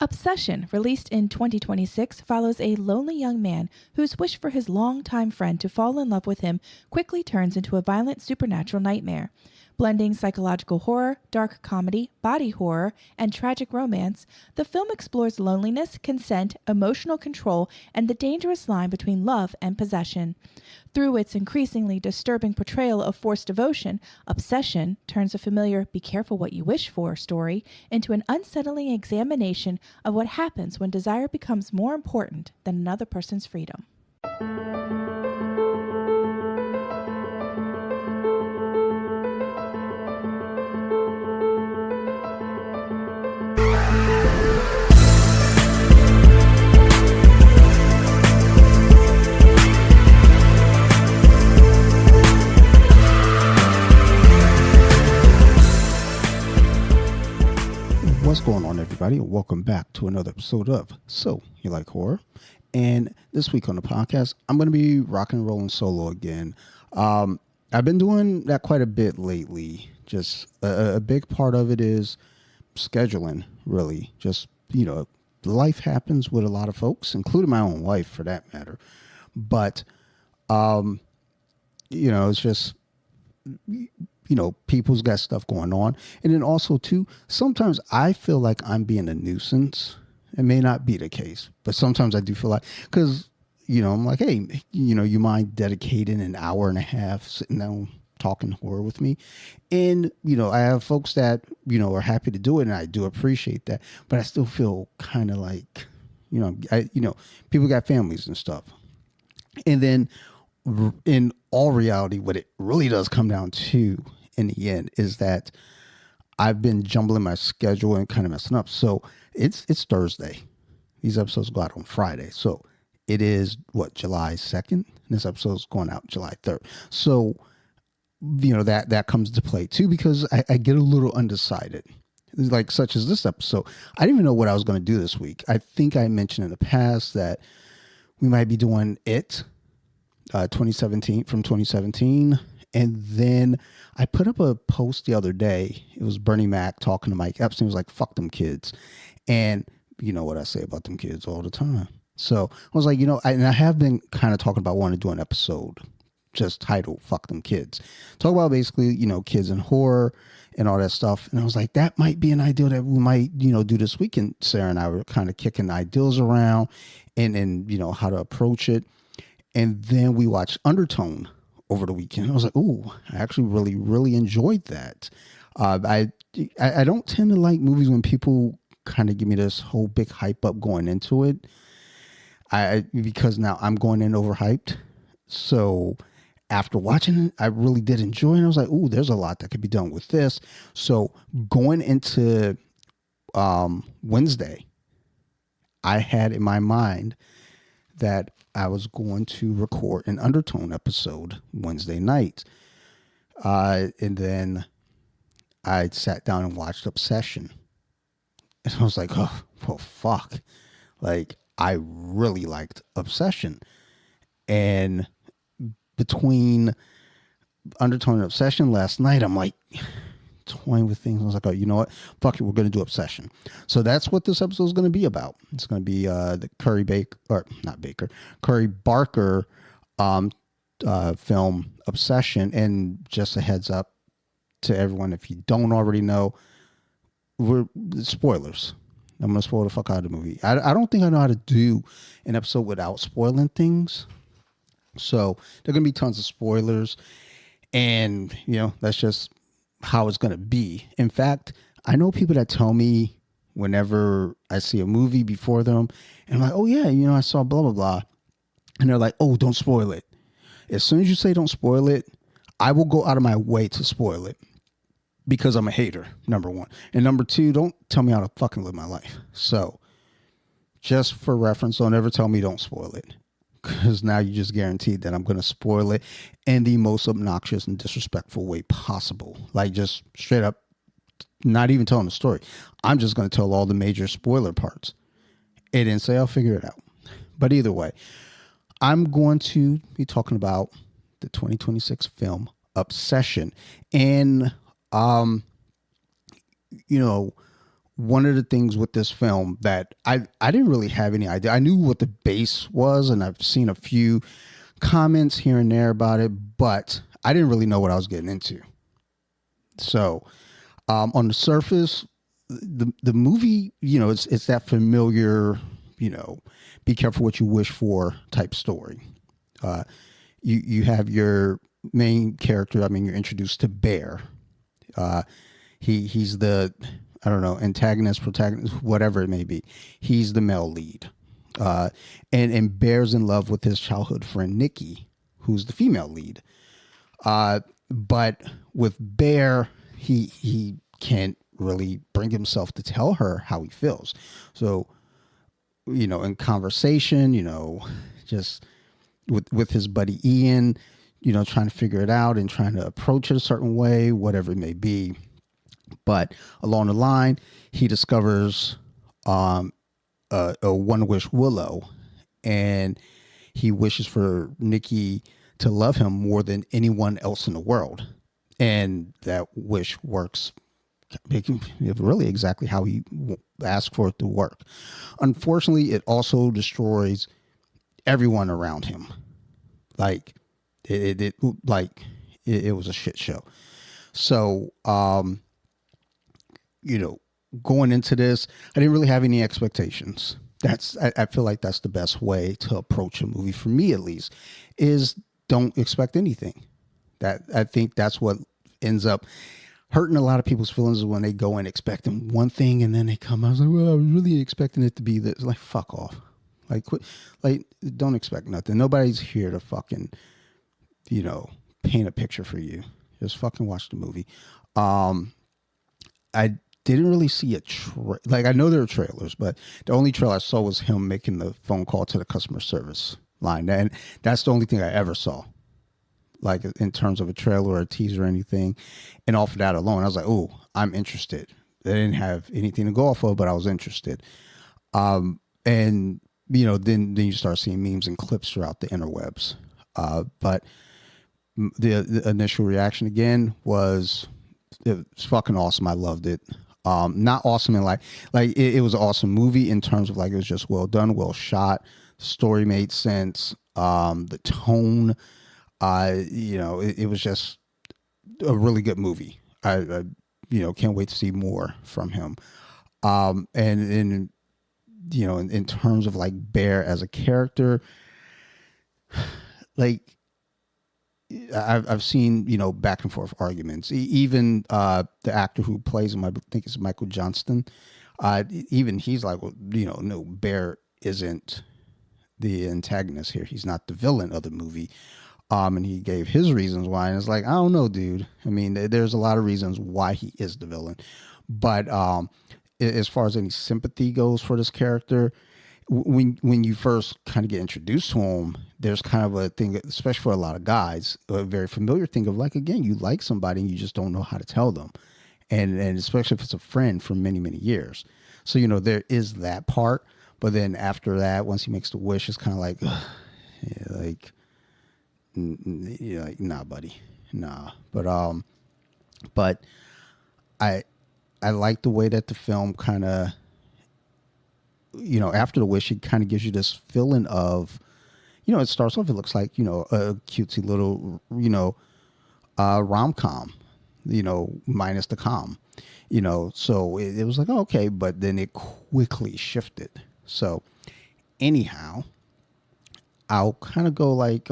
Obsession, released in 2026, follows a lonely young man whose wish for his longtime friend to fall in love with him quickly turns into a violent supernatural nightmare. Blending psychological horror, dark comedy, body horror, and tragic romance, the film explores loneliness, consent, emotional control, and the dangerous line between love and possession. Through its increasingly disturbing portrayal of forced devotion, Obsession turns a familiar "be careful what you wish for" story into an unsettling examination of what happens when desire becomes more important than another person's freedom. What's going on, everybody? Welcome back to another episode of So You Like Horror. And this week on the podcast, I'm going to be rock and rolling solo again. I've been doing that quite a bit lately. Just a big part of it is scheduling, really. Just, life happens with a lot of folks, including my own wife for that matter. But, it's just... people's got stuff going on. And then also, too, sometimes I feel like I'm being a nuisance. It may not be the case, but sometimes I do feel like, because, I'm like, hey, you mind dedicating an hour and a half sitting down talking horror with me? And, I have folks that, are happy to do it, and I do appreciate that. But I still feel kind of like, people got families and stuff. And then in all reality, what it really does come down to in the end is that I've been jumbling my schedule and kind of messing up. So it's Thursday. These episodes go out on Friday. So it is July 2nd. This episode's going out July 3rd. So, that comes to play too, because I get a little undecided. Like such as this episode. I didn't even know what I was going to do this week. I think I mentioned in the past that we might be doing it. 2017, and then I put up a post the other day. It was Bernie Mac talking to Mike Epstein. He was like, "Fuck them kids," and you know what I say about them kids all the time. So I was like, I have been kind of talking about wanting to do an episode just titled "Fuck Them Kids," talk about basically kids in horror and all that stuff. And I was like, that might be an idea that we might do this weekend. Sarah and I were kind of kicking ideas around and how to approach it. And then we watched Undertone over the weekend. I was like, "Ooh, I actually really, really enjoyed that." I don't tend to like movies when people kind of give me this whole big hype up going into it. Because now I'm going in overhyped. So after watching it, I really did enjoy it. And I was like, "Ooh, there's a lot that could be done with this." So going into Wednesday, I had in my mind that I was going to record an Undertone episode Wednesday night. And then I sat down and watched Obsession. And I was like, oh, well, fuck. Like, I really liked Obsession. And between Undertone and Obsession last night, I'm like toying with things. I was like, oh, you know what? Fuck it, we're going to do Obsession. So that's what this episode is going to be about. It's going to be the Curry Barker film Obsession. And just a heads up to everyone, if you don't already know, we're spoilers. I'm going to spoil the fuck out of the movie. I don't think I know how to do an episode without spoiling things. So there are going to be tons of spoilers. And, that's just how it's going to be. In fact, I know people that tell me whenever I see a movie before them, and I'm like, "Oh yeah, I saw blah, blah, blah." And they're like, "Oh, don't spoil it." As soon as you say don't spoil it, I will go out of my way to spoil it because I'm a hater, number one. And number two, don't tell me how to fucking live my life. So just for reference, don't ever tell me don't spoil it, because now you just guaranteed that I'm going to spoil it in the most obnoxious and disrespectful way possible. Like, just straight up, not even telling the story. I'm just going to tell all the major spoiler parts and then say I'll figure it out. But either way, I'm going to be talking about the 2026 film Obsession. And, one of the things with this film that I didn't really have any idea. I knew what the base was, and I've seen a few comments here and there about it, but I didn't really know what I was getting into. So on the surface, the movie, it's that familiar, be careful what you wish for type story. You have your main character. I mean, you're introduced to Bear. He's the, I don't know, antagonist, protagonist, whatever it may be. He's the male lead. And Bear's in love with his childhood friend, Nikki, who's the female lead. But with Bear, he can't really bring himself to tell her how he feels. So, in conversation, just with his buddy Ian, trying to figure it out and trying to approach it a certain way, whatever it may be. But along the line, he discovers a One Wish Willow, and he wishes for Nikki to love him more than anyone else in the world. And that wish works really exactly how he asked for it to work. Unfortunately, it also destroys everyone around him. Like it was a shit show. So, going into this, I didn't really have any expectations. I feel like that's the best way to approach a movie, for me at least, is don't expect anything. I think that's what ends up hurting a lot of people's feelings, when they go in expecting one thing and then they come out, I was like, well, I was really expecting it to be this. Like, fuck off. Like, quit. Like, don't expect nothing. Nobody's here to fucking, paint a picture for you. Just fucking watch the movie. I didn't really see I know there were trailers, but the only trailer I saw was him making the phone call to the customer service line. And that's the only thing I ever saw, like in terms of a trailer or a teaser or anything. And off of that alone, I was like, oh, I'm interested. They didn't have anything to go off of, but I was interested. And then you start seeing memes and clips throughout the interwebs. But the initial reaction again was, it's fucking awesome. I loved it. Not awesome in like it was an awesome movie in terms of like, it was just well done, well shot. The story made sense. The tone, it was just a really good movie. I can't wait to see more from him. And in terms of like Bear as a character, like I've seen, back and forth arguments. Even the actor who plays him, I think it's Michael Johnston. Even he's like, well, no, Bear isn't the antagonist here. He's not the villain of the movie. And he gave his reasons why. And it's like, I don't know, dude. I mean, there's a lot of reasons why he is the villain. But as far as any sympathy goes for this character, when you first kind of get introduced to him, there's kind of a thing, especially for a lot of guys, a very familiar thing of like, again, you like somebody and you just don't know how to tell them. And especially if it's a friend for many, many years. So, there is that part. But then after that, once he makes the wish, it's kind of like, like, nah, buddy, nah. But I like the way that the film kind of, after the wish, it kind of gives you this feeling of, it starts off, it looks like, a cutesy little, rom-com, minus the com, so it was like, oh, okay, but then it quickly shifted. So anyhow, I'll kind of go like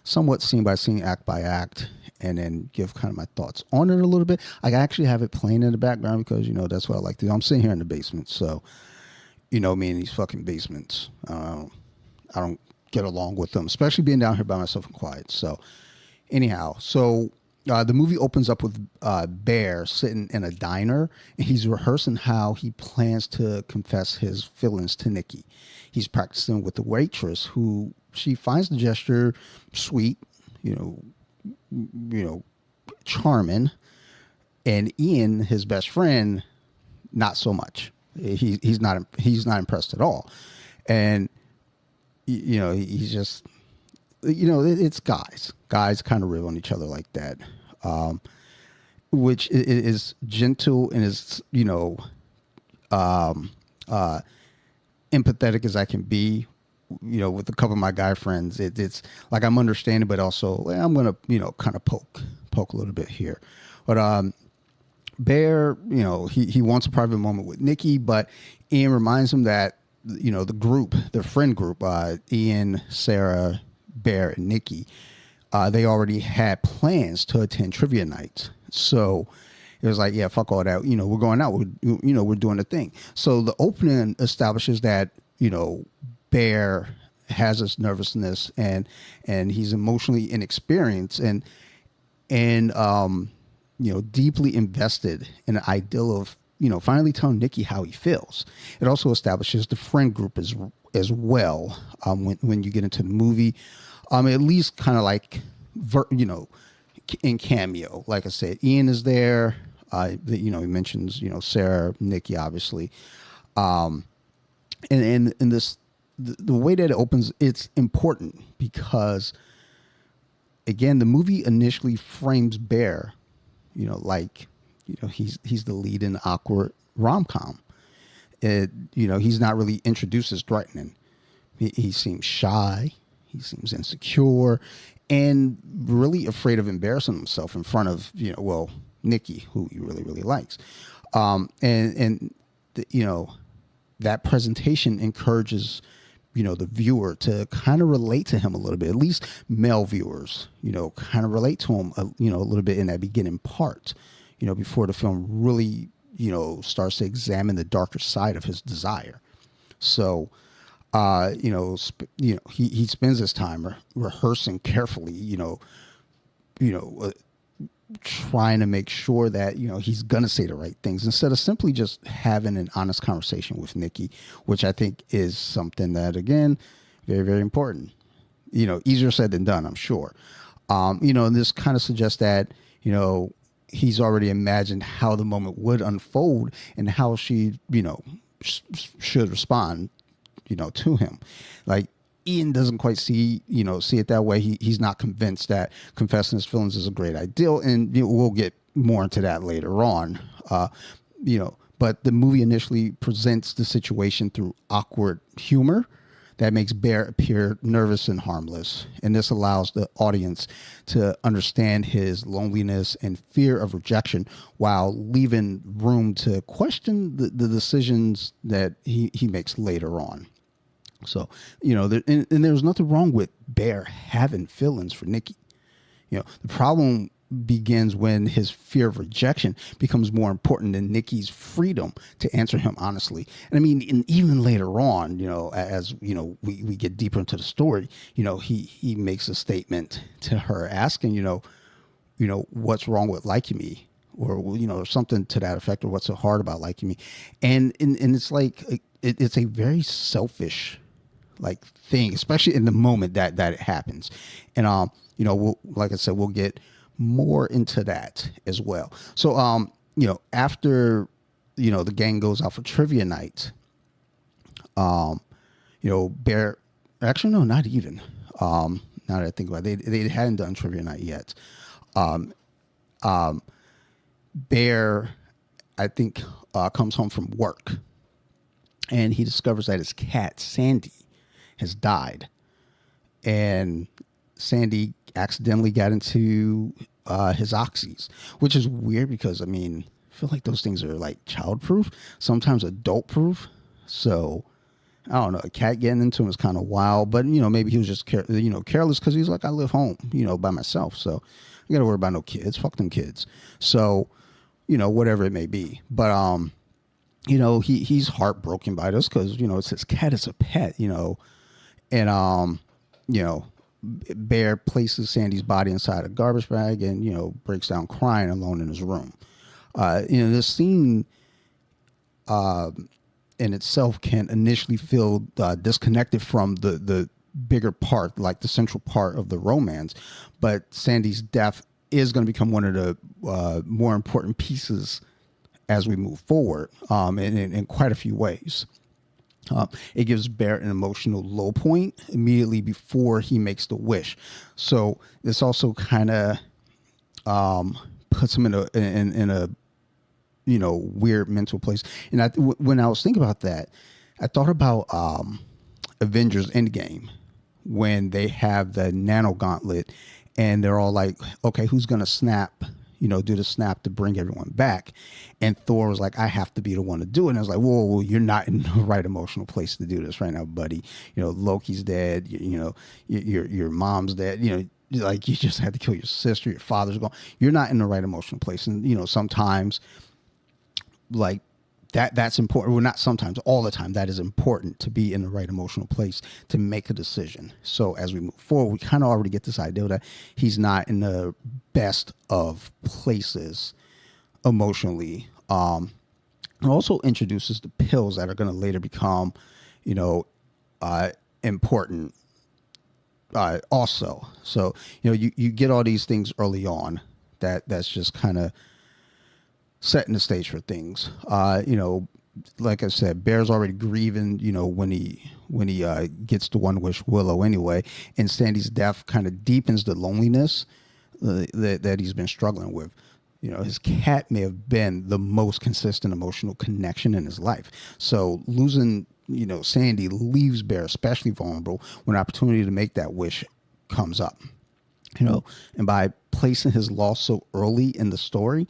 somewhat scene by scene, act by act, and then give kind of my thoughts on it a little bit. I actually have it playing in the background because, that's what I like to do. I'm sitting here in the basement, so, me in these fucking basements, I don't get along with them, especially being down here by myself and quiet. So anyhow, the movie opens up with Bear sitting in a diner, and he's rehearsing how he plans to confess his feelings to Nikki. He's practicing with the waitress, who she finds the gesture sweet, charming, and Ian, his best friend, not so much. He's not impressed at all, and he's just, it's guys kind of rib on each other like that, which is gentle and is um, uh, empathetic as I can be, with a couple of my guy friends. It's like I'm understanding, but also I'm gonna, kind of poke a little bit here. But Bear, he wants a private moment with Nikki, but Ian reminds him that the friend group, Ian, Sarah, Bear, and Nikki, they already had plans to attend trivia nights. So it was like, yeah, fuck all that. We're going out. We're doing the thing. So the opening establishes that, Bear has this nervousness and he's emotionally inexperienced and deeply invested in the ideal of, finally telling Nikki how he feels. It also establishes the friend group as well. When you get into the movie, at least kind of like, in cameo, like I said, Ian is there. He mentions, Sarah, Nikki, obviously. And this, the way that it opens, it's important because, again, the movie initially frames Bear, he's the lead in the awkward rom-com. He's not really introduced as threatening. He seems shy. He seems insecure and really afraid of embarrassing himself in front of, Nikki, who he really, really likes. That presentation encourages, the viewer to kind of relate to him a little bit, at least male viewers, kind of relate to him, a little bit in that beginning part, before the film really, starts to examine the darker side of his desire. So, he spends his time rehearsing carefully, trying to make sure that, he's going to say the right things instead of simply just having an honest conversation with Nikki, which I think is something that, again, very, very important, easier said than done, I'm sure. And this kind of suggests that, he's already imagined how the moment would unfold and how she, should respond, to him. Like, Ian doesn't quite see it that way. He's not convinced that confessing his feelings is a great ideal. And we'll get more into that later on. But the movie initially presents the situation through awkward humor that makes Bear appear nervous and harmless. And this allows the audience to understand his loneliness and fear of rejection while leaving room to question the decisions that he makes later on. So, and there's nothing wrong with Bear having feelings for Nikki. The problem begins when his fear of rejection becomes more important than Nikki's freedom to answer him honestly. And I mean, and even later on, as we get deeper into the story, he makes a statement to her asking, what's wrong with liking me, or something to that effect, or what's so hard about liking me. And it's like, it's a very selfish thing, especially in the moment that it happens. And like I said, we'll get more into that as well. So after the gang goes out for trivia night, Bear, actually no, not even, now that I think about it, they hadn't done trivia night yet. Bear, I think, comes home from work and he discovers that his cat Sandy has died, and Sandy accidentally got into his oxys, which is weird because, I mean, I feel like those things are like child-proof, sometimes adult-proof. So I don't know, a cat getting into him is kind of wild, but maybe he was just careless because he's like, I live home, by myself, so I got to worry about no kids. Fuck them kids. So whatever it may be, but he's heartbroken by this because it's his cat, it's a pet, and Bear places Sandy's body inside a garbage bag and breaks down crying alone in his room. This scene in itself can initially feel disconnected from the bigger part, like the central part of the romance, but Sandy's death is going to become one of the more important pieces as we move forward, in quite a few ways. It gives Bear an emotional low point immediately before he makes the wish. So this also kind of puts him in a weird mental place. And when I was thinking about that, I thought about Avengers Endgame, when they have the nano gauntlet and they're all like, okay, who's going to snap, do the snap to bring everyone back. And Thor was like, I have to be the one to do it. And I was like, whoa, you're not in the right emotional place to do this right now, buddy. Loki's dead. Your mom's dead. Like, you just had to kill your sister. Your father's gone. You're not in the right emotional place. And, sometimes like that's important. Well, not sometimes, all the time. That is important, to be in the right emotional place to make a decision. So as we move forward, we kind of already get this idea that he's not in the best of places emotionally. It also introduces the pills that are going to later become, important. Also, so you get all these things early on that's just kind of setting the stage for things. Like I said, Bear's already grieving, when he gets to One Wish Willow anyway, and Sandy's death kind of deepens the loneliness that he's been struggling with. His cat may have been the most consistent emotional connection in his life. So losing, Sandy leaves Bear especially vulnerable when opportunity to make that wish comes up. And by placing his loss so early in the story,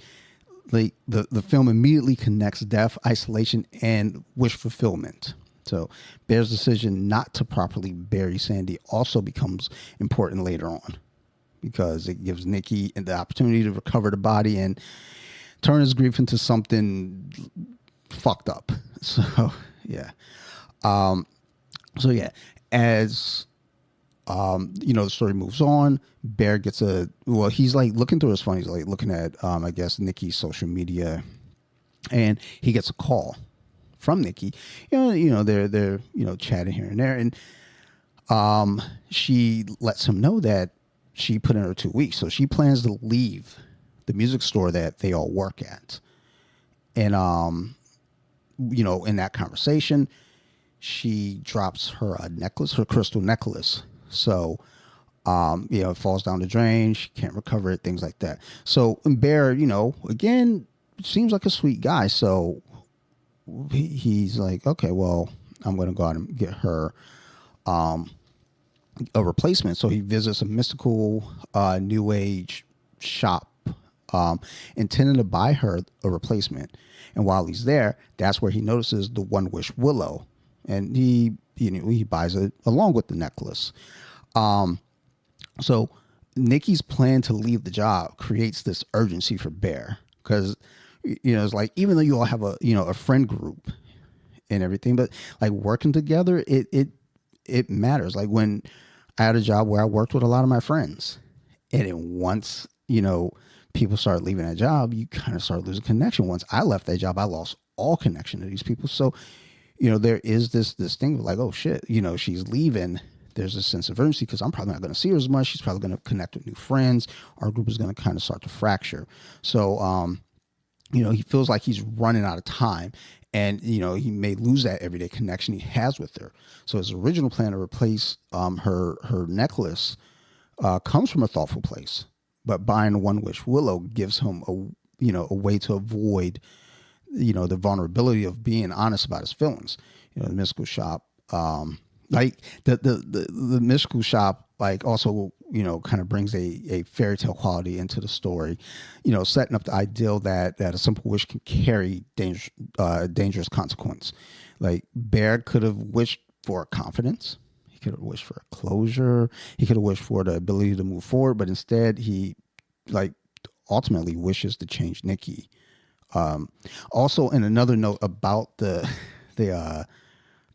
the film immediately connects death, isolation, and wish fulfillment. So Bear's decision not to properly bury Sandy also becomes important later on, because it gives Nikki the opportunity to recover the body and turn his grief into something fucked up. So yeah. As the story moves on, Bear gets he's like looking through his phone. He's like looking at, I guess, Nikki's social media, and he gets a call from Nikki. They're chatting here and there, and she lets him know that she put in her 2 weeks, so she plans to leave the music store that they all work at. And in that conversation, she drops her necklace, her crystal necklace. So, it falls down the drain. She can't recover it, things like that. So Bear, again, seems like a sweet guy. So he's like, okay, well, I'm going to go out and get her a replacement. So he visits a mystical new age shop, intending to buy her a replacement. And while he's there, that's where he notices the One Wish Willow, and he buys it along with the necklace. So Nikki's plan to leave the job creates this urgency for Bear, because it's like, even though you all have a friend group and everything, but like working together, it matters. Like when I had a job where I worked with a lot of my friends, and then once people start leaving that job, you kind of start losing connection. Once I left that job, I lost all connection to these people. So there is this thing of like, oh shit, she's leaving. There's a sense of urgency, because I'm probably not going to see her as much. She's probably going to connect with new friends. Our group is going to kind of start to fracture. So, he feels like he's running out of time, and, he may lose that everyday connection he has with her. So his original plan to replace her necklace comes from a thoughtful place, but buying One Wish Willow gives him a way to avoid, the vulnerability of being honest about his feelings. The mystical shop, like the mystical shop, like also, kind of brings a fairy tale quality into the story, setting up the ideal that a simple wish can carry dangerous consequence. Like Bear could have wished for confidence. He could have wished for a closure. He could have wished for the ability to move forward, but instead he ultimately wishes to change Nikki. Also, in another note about the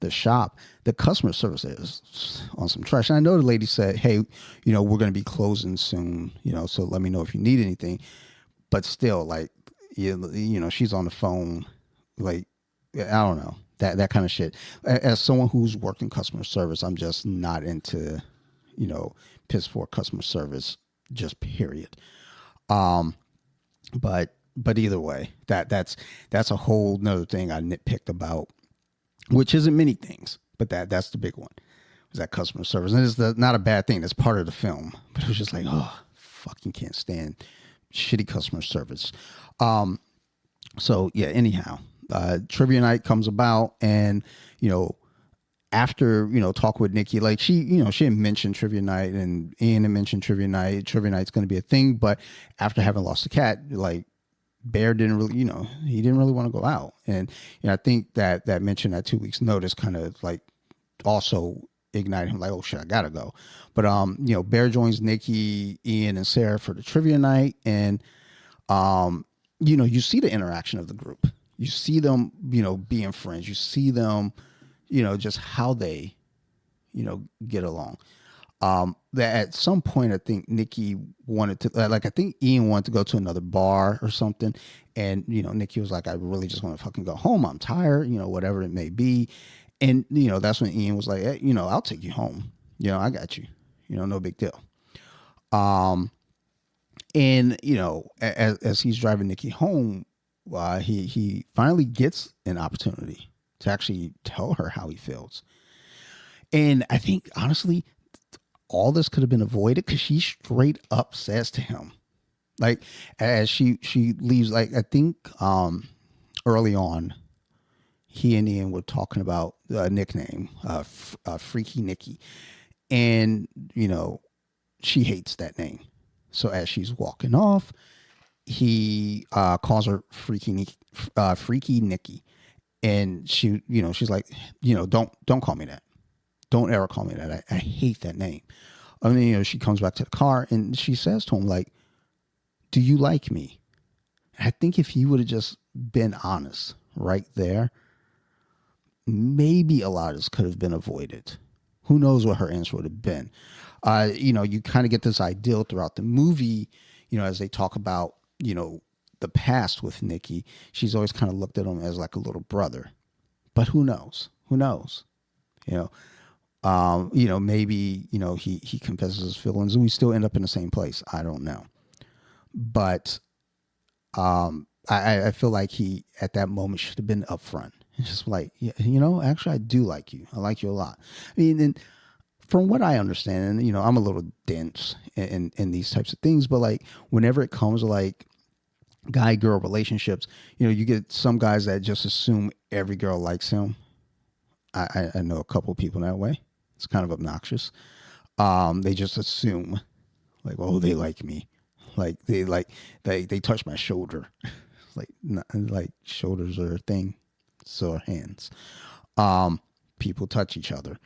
shop, the customer service is on some trash. And I know the lady said, hey, we're going to be closing soon, so let me know if you need anything. But still, like, she's on the phone, like, I don't know, that kind of shit. As someone who's worked in customer service, I'm just not into, piss poor customer service, just period. But either way, that's a whole nother thing I nitpicked about, which isn't many things, but that's the big one, was that customer service. And it's not a bad thing. That's part of the film, but it was just like, oh, fucking can't stand shitty customer service. So yeah, anyhow, trivia night comes about, and you know, after talk with Nikki, like she had mentioned trivia night, and Ian had mentioned trivia night. Trivia night's going to be a thing, but after having lost the cat, like Bear didn't really, he didn't really want to go out, and I think that mention that 2 weeks notice kind of like also ignited him, like, oh shit, I gotta go. But Bear joins Nikki, Ian, and Sarah for the trivia night, and you see the interaction of the group. You see them, being friends. You see them, just how they, get along. That at some point, I think Nikki wanted to, like, I think Ian wanted to go to another bar or something. And, Nikki was like, I really just want to fucking go home. I'm tired, whatever it may be. And, that's when Ian was like, hey, I'll take you home. I got you, no big deal. And, as he's driving Nikki home, he finally gets an opportunity to actually tell her how he feels. And I think, honestly, all this could have been avoided because she straight up says to him, like, as she leaves, like, I think early on, he and Ian were talking about a nickname, Freaky Nikki. And, she hates that name. So as she's walking off, he calls her Freaky Nikki. And she, she's like, don't call me that. Don't ever call me that. I hate that name. I mean, she comes back to the car and she says to him, like, do you like me? I think if he would have just been honest right there, maybe a lot of this could have been avoided. Who knows what her answer would have been. You kind of get this ideal throughout the movie, as they talk about, the past with Nikki. She's always kind of looked at him as like a little brother. But who knows? Who knows? Maybe, he confesses his feelings and we still end up in the same place. I don't know. But I feel like he, at that moment, should have been upfront. It's just like, yeah, actually, I do like you. I like you a lot. I mean, and from what I understand, and, I'm a little dense in these types of things, but like whenever it comes to like guy-girl relationships, you get some guys that just assume every girl likes him. I know a couple of people that way. It's kind of obnoxious. They just assume, like, oh, they like me, like they touch my shoulder, like shoulders are a thing, so are hands. People touch each other.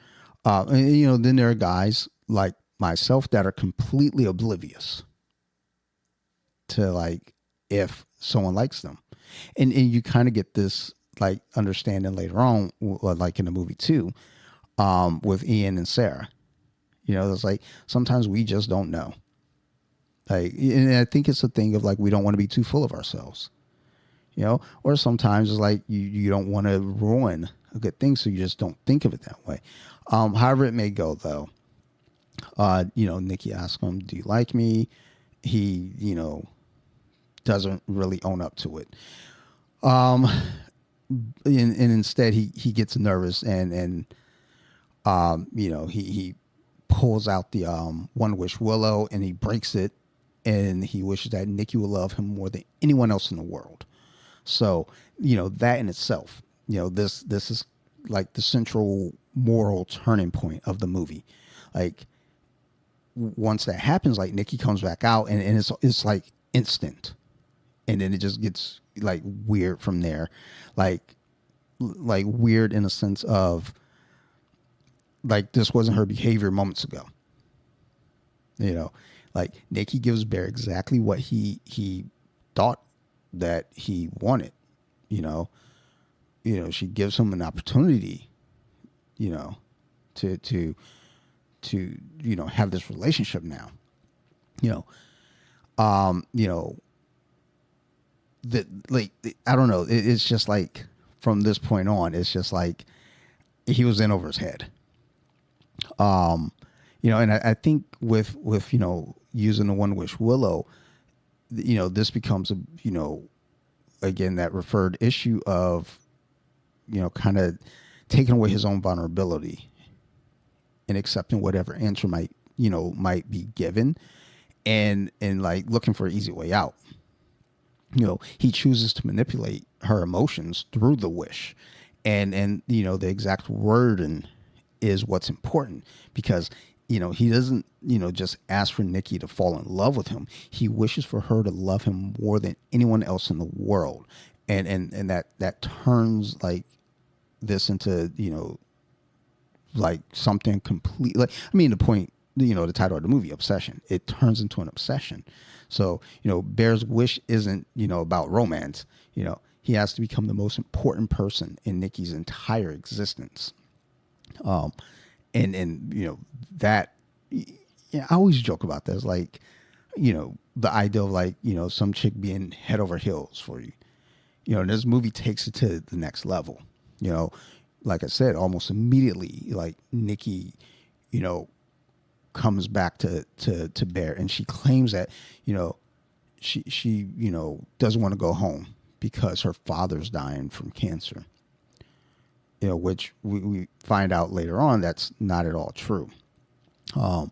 And, then there are guys like myself that are completely oblivious to like if someone likes them, and you kind of get this like understanding later on, like in the movie too, with Ian and Sarah. It's like sometimes we just don't know. Like, and I think it's a thing of like we don't want to be too full of ourselves, or sometimes it's like you don't want to ruin a good thing, so you just don't think of it that way. However it may go, though, Nikki asks him, "Do you like me?" He, doesn't really own up to it. And instead he gets nervous and he pulls out the One Wish Willow and he breaks it, and he wishes that Nikki would love him more than anyone else in the world. So that in itself, this is like the central moral turning point of the movie. Like once that happens, like Nikki comes back out and it's like instant, and then it just gets like weird from there, like weird in a sense of like this wasn't her behavior moments ago. Like Nikki gives Bear exactly what he thought that he wanted. She gives him an opportunity, to have this relationship now. That like I don't know. It's just like from this point on, it's just like he was in over his head. And I think with using the One Wish Willow, this becomes a again that referred issue of kind of taking away his own vulnerability and accepting whatever answer might be given, and like looking for an easy way out. he chooses to manipulate her emotions through the wish. And the exact wording is what's important, because he doesn't just ask for Nikki to fall in love with him. He wishes for her to love him more than anyone else in the world. And that turns like this into like something complete. Like, I mean, the point, the title of the movie, obsession, it turns into an obsession. So Bear's wish isn't about romance. He has to become the most important person in Nikki's entire existence. And that, I always joke about this, like, the idea of like, some chick being head over heels for you. And this movie takes it to the next level. Like I said, almost immediately, like Nikki, comes back to Bear, and she claims that, she doesn't want to go home because her father's dying from cancer. Which we find out later on that's not at all true. So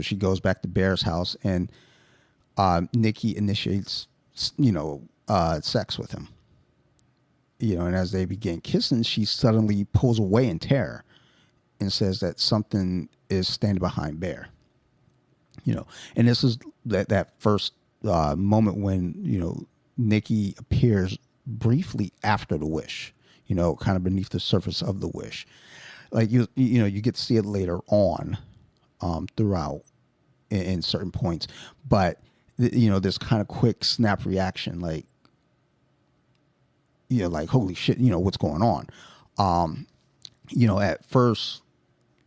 she goes back to Bear's house, and Nikki initiates, sex with him. And as they begin kissing, she suddenly pulls away in terror and says that something is standing behind Bear. And this is that first moment when, Nikki appears briefly after the wish, kind of beneath the surface of the wish. Like, you get to see it later on throughout in certain points. But, this kind of quick snap reaction, like, like, holy shit, what's going on? At first,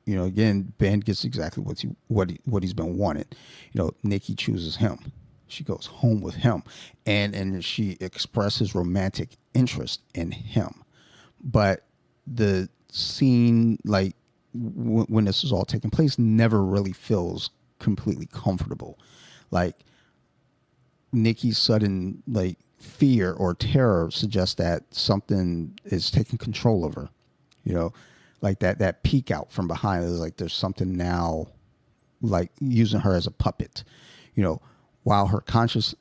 again, Ben gets exactly what he's been wanted. Nikki chooses him. She goes home with him, and she expresses romantic interest in him. But the scene, like, when this is all taking place, never really feels completely comfortable. Like, Nikki's sudden, like, fear or terror suggests that something is taking control of her. Like that peek out from behind is like there's something now, like, using her as a puppet. While her conscious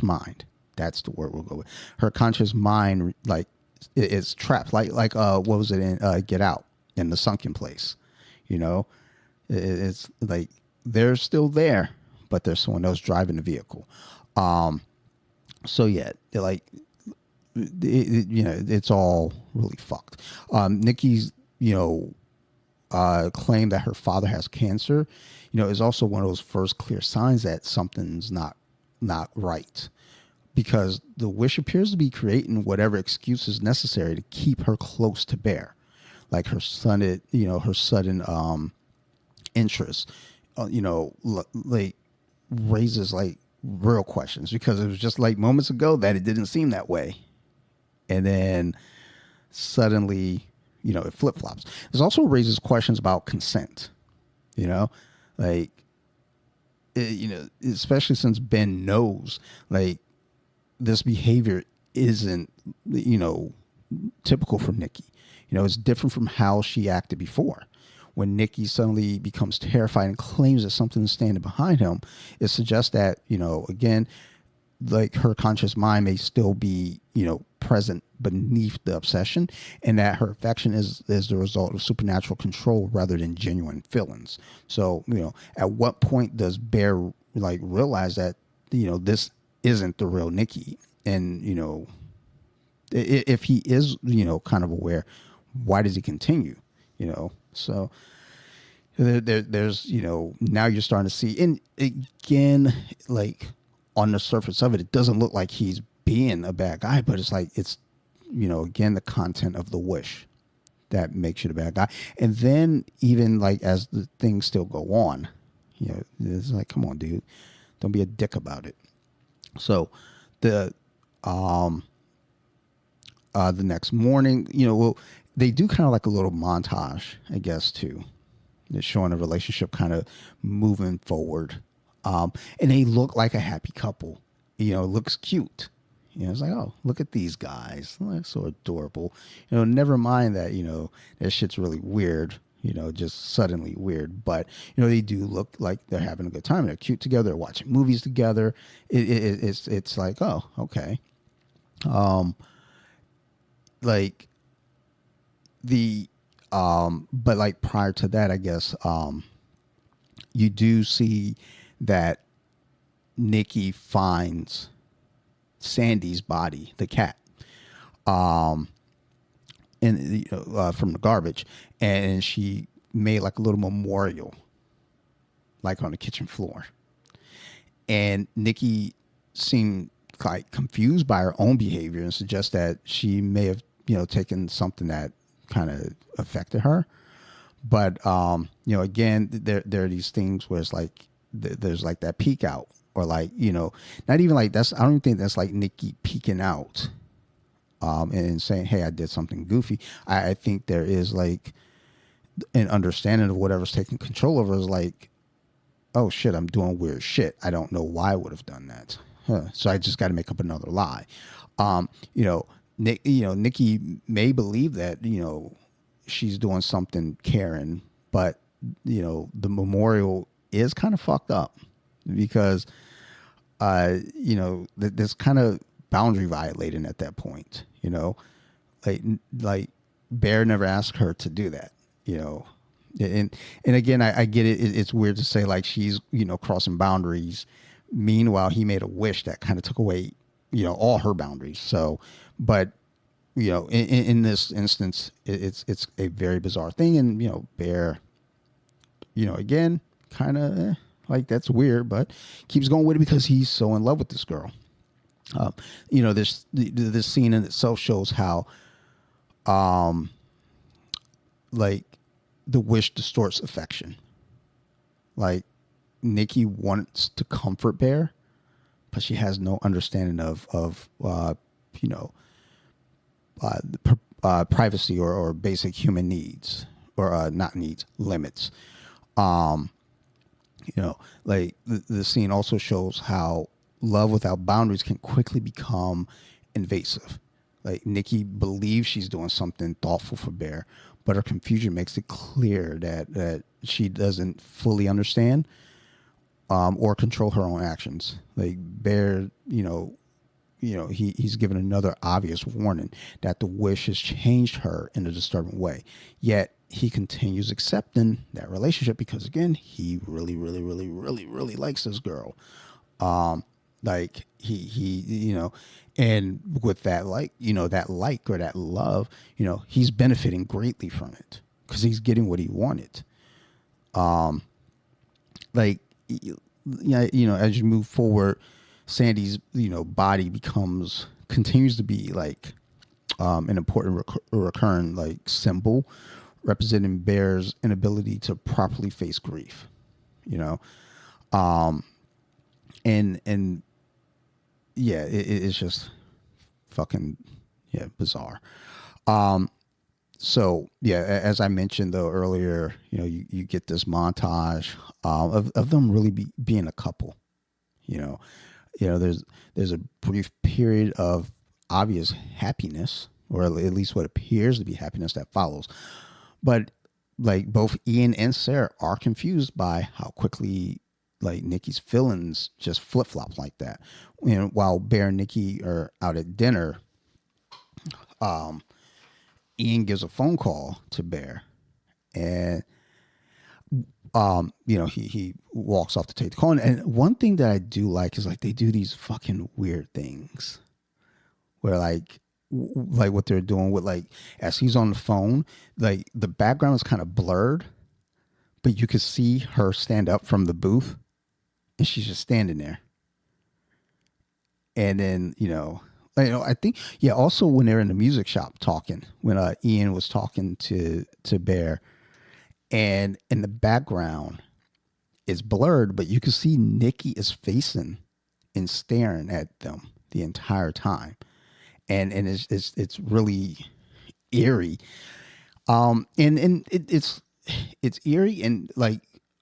mind, that's the word we'll go with. Her conscious mind, like, is trapped, like what was it in Get Out, in the sunken place. It's like they're still there, but there's someone else driving the vehicle. So yeah, like, it's all really fucked. Nikki's claim that her father has cancer, is also one of those first clear signs that something's not right, because the wish appears to be creating whatever excuse is necessary to keep her close to Bear, like her sudden interest, like, raises like real questions, because it was just like moments ago that it didn't seem that way, and then suddenly, it flip-flops. This also raises questions about consent, like, especially since Ben knows, like, this behavior isn't, typical for Nikki. It's different from how she acted before. When Nikki suddenly becomes terrified and claims that something is standing behind him, it suggests that, again, like, her conscious mind may still be, present beneath the obsession, and that her affection is the result of supernatural control rather than genuine feelings. So, at what point does Bear, like, realize that, this isn't the real Nikki? And, if he is, kind of aware, why does he continue? So there's, now you're starting to see, and again, like, on the surface of it, it doesn't look like he's being a bad guy, but it's like, it's, again, the content of the wish that makes you the bad guy. And then even, like, as the things still go on, it's like, come on, dude, don't be a dick about it. So the next morning, they do kind of like a little montage, I guess, too. They're showing a relationship kind of moving forward. And they look like a happy couple. It looks cute. It's like, oh, look at these guys. They're so adorable. Never mind that, that shit's really weird, just suddenly weird. But they do look like they're having a good time. They're cute together. They're watching movies together. It's like, oh, okay. Like the but like prior to that, I guess you do see that Nikki finds Sandy's body, the cat, and from the garbage, and she made like a little memorial, like on the kitchen floor. And Nikki seemed like confused by her own behavior and suggests that she may have taken something that kind of affected her. But again, there are these things where it's like there's like that peek out, or like not even like that's. I don't even think that's like Nikki peeking out, and saying, "Hey, I did something goofy." I think there is like an understanding of whatever's taking control over is like, "Oh shit, I'm doing weird shit. I don't know why I would have done that, so I just got to make up another lie." Nikki may believe that she's doing something caring, but the memorial is kind of fucked up because there's kind of boundary violating at that point. Like Bear never asked her to do that. And again, I get it. It's weird to say like she's crossing boundaries. Meanwhile, he made a wish that kind of took away all her boundaries. So, but in this instance, it's a very bizarre thing, and Bear, again, kind of like that's weird, but keeps going with it because he's so in love with this girl. This scene in itself shows how, like the wish distorts affection. Like Nikki wants to comfort Bear, but she has no understanding of privacy or basic human needs, or not needs, limits. Like the scene also shows how love without boundaries can quickly become invasive. Like Nikki believes she's doing something thoughtful for Bear, but her confusion makes it clear that she doesn't fully understand or control her own actions. Like Bear, he's given another obvious warning that the wish has changed her in a disturbing way. Yet he continues accepting that relationship because, again, he really, really, really, really, really likes this girl. Like he and with that, that like or that love, he's benefiting greatly from it because he's getting what he wanted. Like, as you move forward, Sandy's, body continues to be like an important recurrent like symbol representing Bear's inability to properly face grief, and yeah, it's just fucking bizarre. So yeah, as I mentioned though earlier, you get this montage of them really being a couple. There's a brief period of obvious happiness, or at least what appears to be happiness that follows. But like both Ian and Sarah are confused by how quickly like Nikki's feelings just flip flop like that. While Bear and Nikki are out at dinner, Ian gives a phone call to Bear, and he walks off to take the call. And one thing that I do like is like they do these fucking weird things where like what they're doing with like as he's on the phone, like the background is kind of blurred, but you could see her stand up from the booth, and she's just standing there. And then I think also when they're in the music shop talking, when Ian was talking to Bear. And in the background, it's blurred, but you can see Nikki is facing and staring at them the entire time, and it's really eerie. It's eerie and like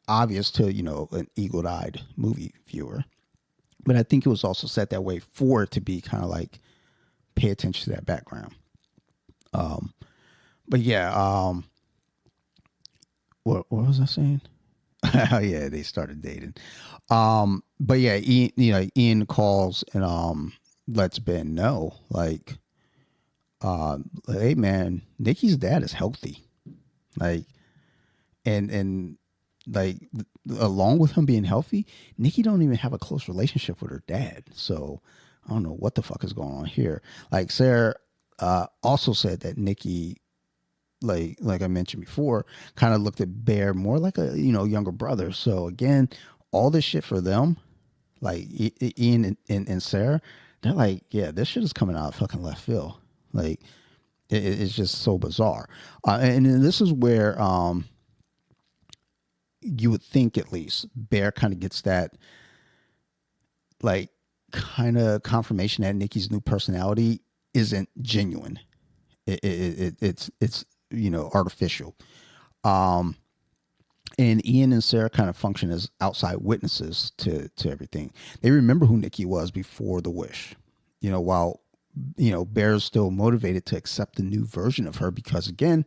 obvious to an eagle-eyed movie viewer, but I think it was also set that way for it to be kind of like pay attention to that background. But yeah. what was I saying? Oh yeah, they started dating. But yeah, Ian calls and lets Ben know, like, hey man, Nikki's dad is healthy. Like, and like along with him being healthy, Nikki don't even have a close relationship with her dad. So I don't know what the fuck is going on here. Like Sarah also said that Nikki, like I mentioned before, kind of looked at Bear more like a younger brother. So again, all this shit for them, like Ian and Sarah, they're like, yeah, this shit is coming out of fucking left field. Like it's just so bizarre. And then this is where you would think at least Bear kind of gets that like kind of confirmation that Nikki's new personality isn't genuine. It's artificial. And Ian and Sarah kind of function as outside witnesses to everything. They remember who Nikki was before the wish. While Bear's still motivated to accept the new version of her because again,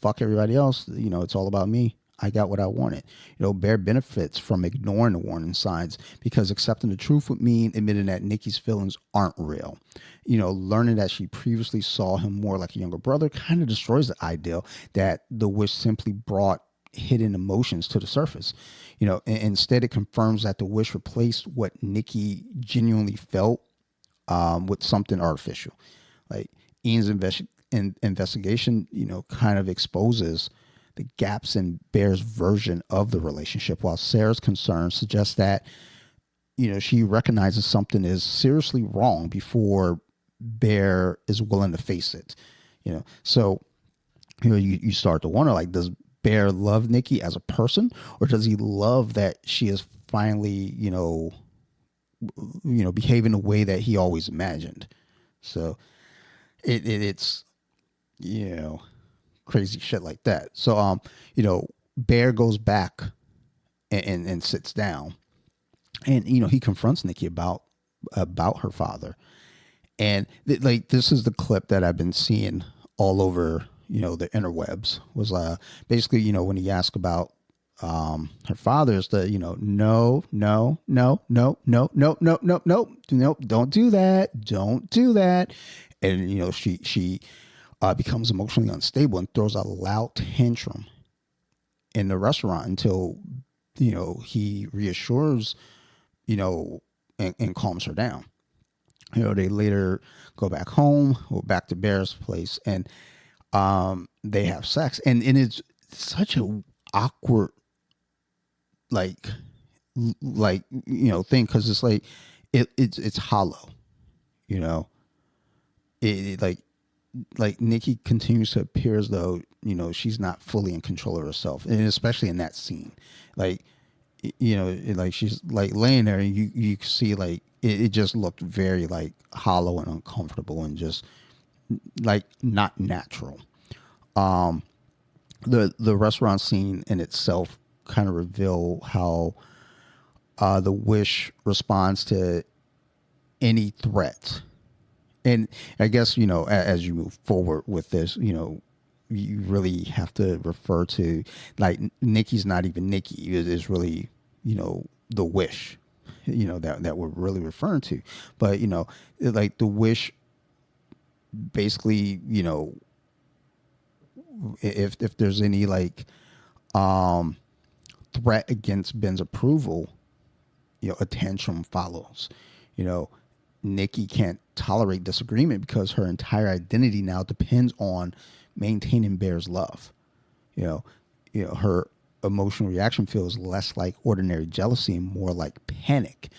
fuck everybody else. It's all about me. I got what I wanted. Bear benefits from ignoring the warning signs because accepting the truth would mean admitting that Nikki's feelings aren't real. Learning that she previously saw him more like a younger brother kind of destroys the ideal that the wish simply brought hidden emotions to the surface. Instead it confirms that the wish replaced what Nikki genuinely felt with something artificial. Like Ian's investigation, kind of exposes the gaps in Bear's version of the relationship, while Sarah's concerns suggest that, she recognizes something is seriously wrong before Bear is willing to face it. So, you start to wonder, like, does Bear love Nikki as a person, or does he love that she is finally, behaving the way that he always imagined? So it's, crazy shit like that. So, Bear goes back and sits down and, he confronts Nikki about her father. And this is the clip that I've been seeing all over, the interwebs was, basically, when he asked about, her father's the, no, don't do that. And, she becomes emotionally unstable and throws a loud tantrum in the restaurant until, he reassures, and calms her down. They later go back home or back to Bear's place and they have sex. And it's such a awkward, thing. Cause it's like, it's hollow, like Nikki continues to appear as though, she's not fully in control of herself. And especially in that scene, like, she's like laying there and you see like, it just looked very like hollow and uncomfortable and just like not natural. The restaurant scene in itself kind of reveal how, the wish responds to any threat. And I guess, as you move forward with this, you really have to refer to like Nikki's not even Nikki. It's really, the wish, that we're really referring to. But, like the wish basically, if there's any like threat against Ben's approval, a tantrum follows. Nikki can't tolerate disagreement because her entire identity now depends on maintaining Bear's love. Her emotional reaction feels less like ordinary jealousy and more like panic,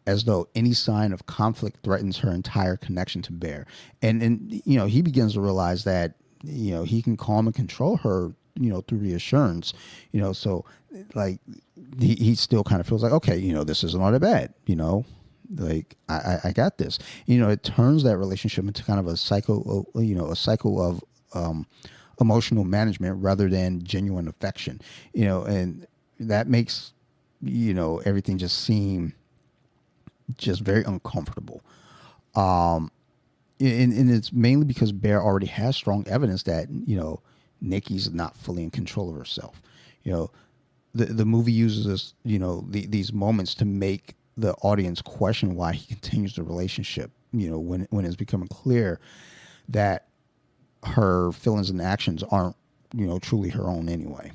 as though any sign of conflict threatens her entire connection to Bear. And he begins to realize that, he can calm and control her, through reassurance, so like he still kind of feels like, okay, this isn't all that bad, like I got this. It turns that relationship into kind of a cycle of emotional management rather than genuine affection, and that makes, everything just seem just very uncomfortable. And it's mainly because Bear already has strong evidence that, Nikki's not fully in control of herself. You know, the movie uses this, you know, these moments to make the audience question why he continues the relationship. You know, when it's becoming clear that her feelings and actions aren't, you know, truly her own anyway.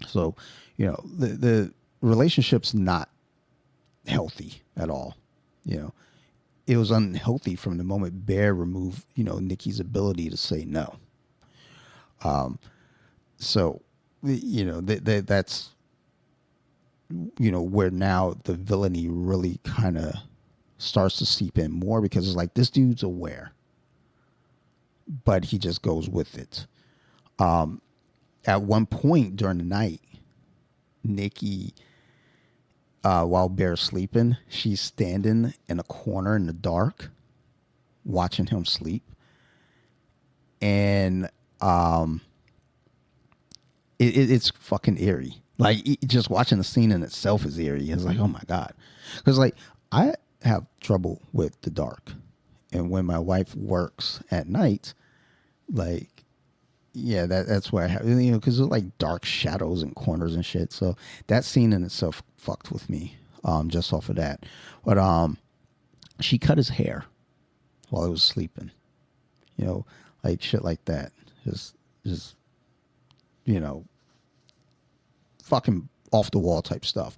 So, you know, the relationship's not healthy at all. You know, it was unhealthy from the moment Bear removed, you know, Nikki's ability to say no. So, you know, that's, you know, where now the villainy really kind of starts to seep in more, because it's like, this dude's aware, but he just goes with it. At one point during the night, Nikki, while Bear's sleeping, she's standing in a corner in the dark, watching him sleep. And it's fucking eerie. Like, just watching the scene in itself is eerie. It's like, oh my God. Because, like, I have trouble with the dark. And when my wife works at night, like, yeah, that's where I have, you know, because it's like dark shadows and corners and shit. So that scene in itself fucked with me, just off of that. But she cut his hair while he was sleeping. You know, like shit like that. Just you know, fucking off the wall type stuff.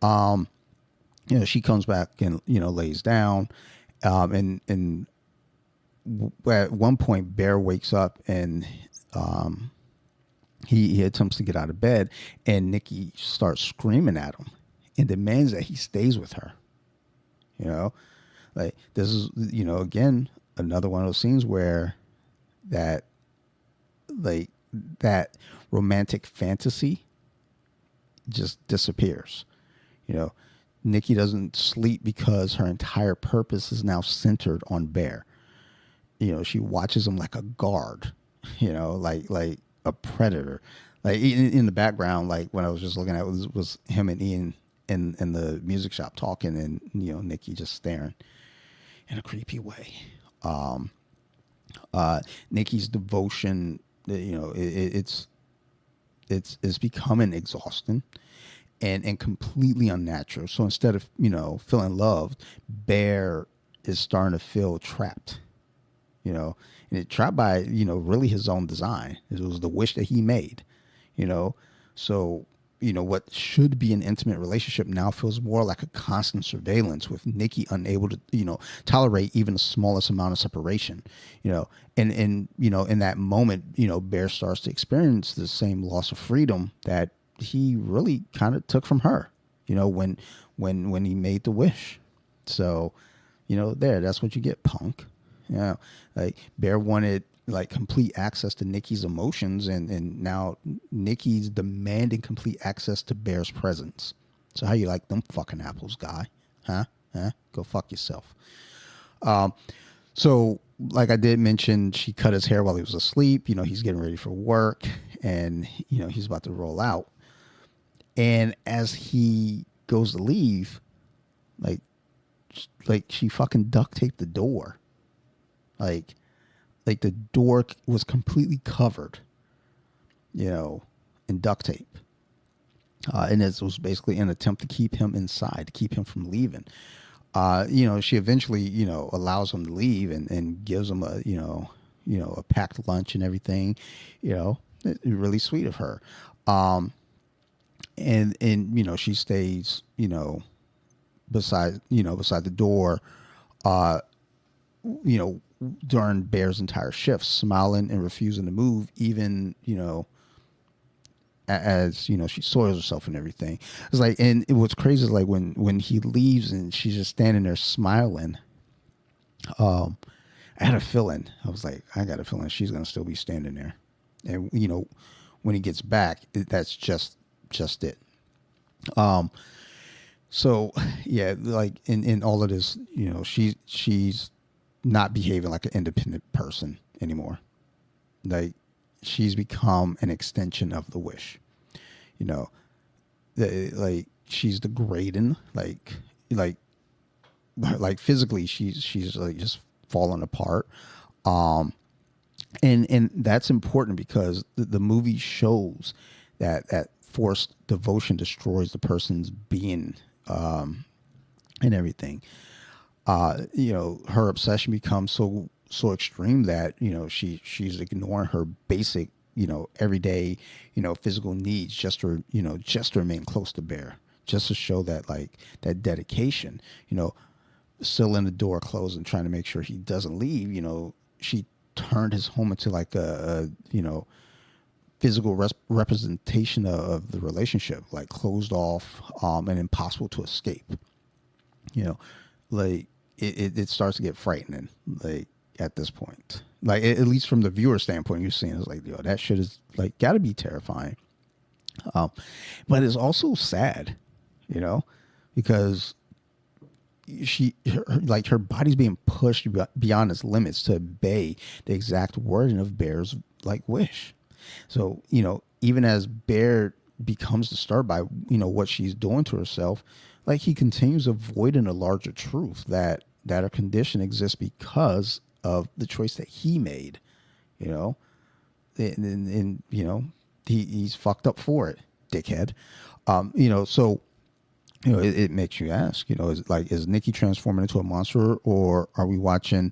You know, she comes back and, you know, lays down, and at one point Bear wakes up and he attempts to get out of bed, and Nikki starts screaming at him and demands that he stays with her. You know, like, this is, you know, again, another one of those scenes where that, like, that romantic fantasy just disappears. You know, Nikki doesn't sleep because her entire purpose is now centered on Bear. You know, she watches him like a guard, you know, like a predator. Like, in the background, like when I was just looking at it, was him and Ian in the music shop talking, and, you know, Nikki just staring in a creepy way. Nikki's devotion, you know, it's becoming exhausting and completely unnatural. So instead of, you know, feeling loved, Bear is starting to feel trapped, you know, and it trapped by, you know, really his own design. It was the wish that he made, you know. So, you know, what should be an intimate relationship now feels more like a constant surveillance, with Nikki unable to, you know, tolerate even the smallest amount of separation, you know. And you know, in that moment, you know, Bear starts to experience the same loss of freedom that he really kind of took from her, you know, when he made the wish. So, you know, that's what you get, punk. You know, like, Bear wanted, like, complete access to Nikki's emotions, and now Nikki's demanding complete access to Bear's presence. So how you like them fucking apples, guy? Huh? Go fuck yourself. So, like I did mention, she cut his hair while he was asleep. You know, he's getting ready for work, and, you know, he's about to roll out. And as he goes to leave, like she fucking duct taped the door. Like the door was completely covered, you know, in duct tape. And it was basically an attempt to keep him inside, to keep him from leaving. You know, she eventually, you know, allows him to leave and gives him a, you know, a packed lunch and everything. You know, really sweet of her. And you know, she stays, you know, beside the door, you know, during Bear's entire shift, smiling and refusing to move, even, you know, as, you know, she soils herself and everything. It's like, and what's crazy is, like, when he leaves and she's just standing there smiling, I had a feeling, I was like, I got a feeling she's going to still be standing there. And, you know, when he gets back, that's just it. So yeah, like, in all of this, you know, she's not behaving like an independent person anymore. Like, she's become an extension of the wish, you know. Like, she's degrading, like physically she's like just falling apart. And that's important because the movie shows that forced devotion destroys the person's being, and everything. Her obsession becomes so extreme that she's ignoring her basic, everyday, physical needs just to remain close to Bear, just to show that, like, that dedication. Still in the door closed and trying to make sure he doesn't leave. She turned his home into like a physical representation of the relationship, like closed off, and impossible to escape. Like it starts to get frightening, like, at this point, like, at least from the viewer standpoint, you're seeing it's like, that shit is like gotta be terrifying. But it's also sad, because her body's being pushed beyond its limits to obey the exact wording of Bear's, like, wish. So even as Bear becomes disturbed by what she's doing to herself, like, he continues avoiding a larger truth that her condition exists because of the choice that he made. And he's fucked up for it, dickhead. So it makes you ask, is Nikki transforming into a monster, or are we watching,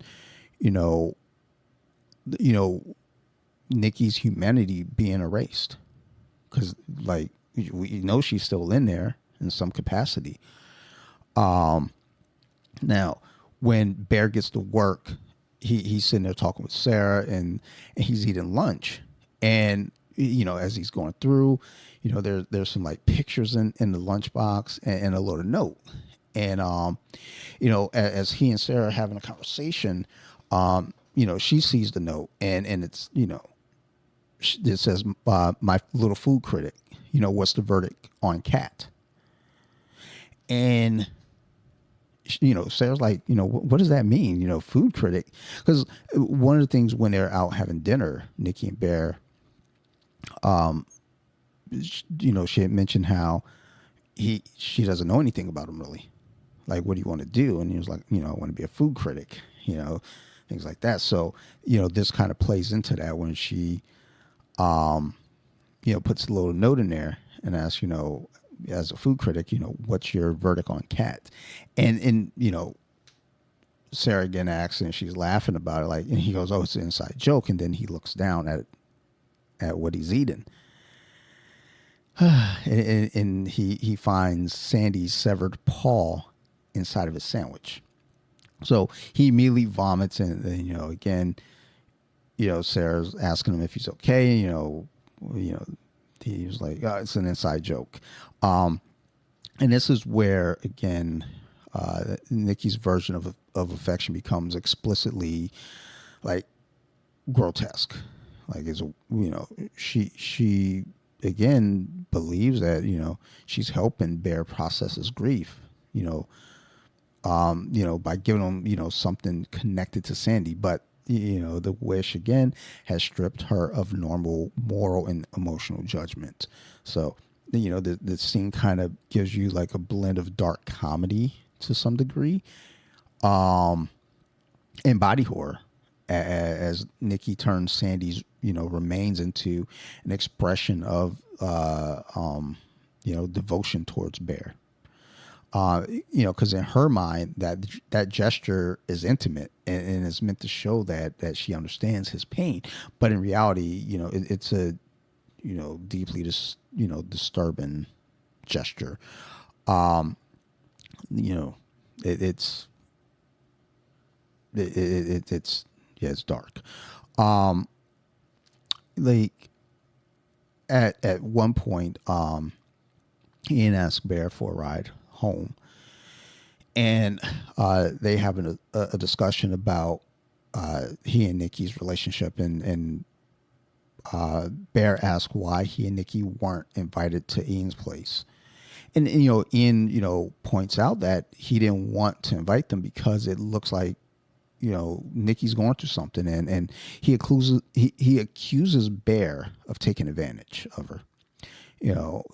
Nikki's humanity being erased? Because, like, we know she's still in there in some capacity. Now, when Bear gets to work, he's sitting there talking with Sarah, and he's eating lunch, and as he's going through, there's some, like, pictures in the lunchbox, and a little note. And as he and Sarah are having a conversation, she sees the note, and it's, it says, my little food critic, what's the verdict on Cat? And Sarah's like, what does that mean? Food critic. Because one of the things when they're out having dinner, Nikki and Bear, she had mentioned how she doesn't know anything about him, really. Like, what do you want to do? And he was like, I want to be a food critic, things like that. So, this kind of plays into that when she, puts a little note in there and asks, as a food critic, what's your verdict on Cat? And Sarah again asks, and she's laughing about it, like, and he goes, oh, it's an inside joke. And then he looks down at what he's eating. and he finds Sandy's severed paw inside of his sandwich. So he immediately vomits, and again, Sarah's asking him if he's okay. He was like, oh, it's an inside joke. And this is where, again, Nikki's version of affection becomes explicitly, like, grotesque. Like, it's she again believes that she's helping Bear process his grief. By giving him something connected to Sandy, but the wish again has stripped her of normal moral and emotional judgment. So the scene kind of gives you, like, a blend of dark comedy to some degree, and body horror, as Nikki turns Sandy's remains into an expression of devotion towards Bear. Because in her mind, that gesture is intimate, and is meant to show that she understands his pain. But in reality, it's a deeply disturbing gesture. It's dark. Like, at one point, Ian asked Bear for a ride home, and they having a discussion about he and Nikki's relationship, and Bear asked why he and Nikki weren't invited to Ian's place. And Ian points out that he didn't want to invite them because it looks like Nikki's going through something, and he accuses Bear of taking advantage of her.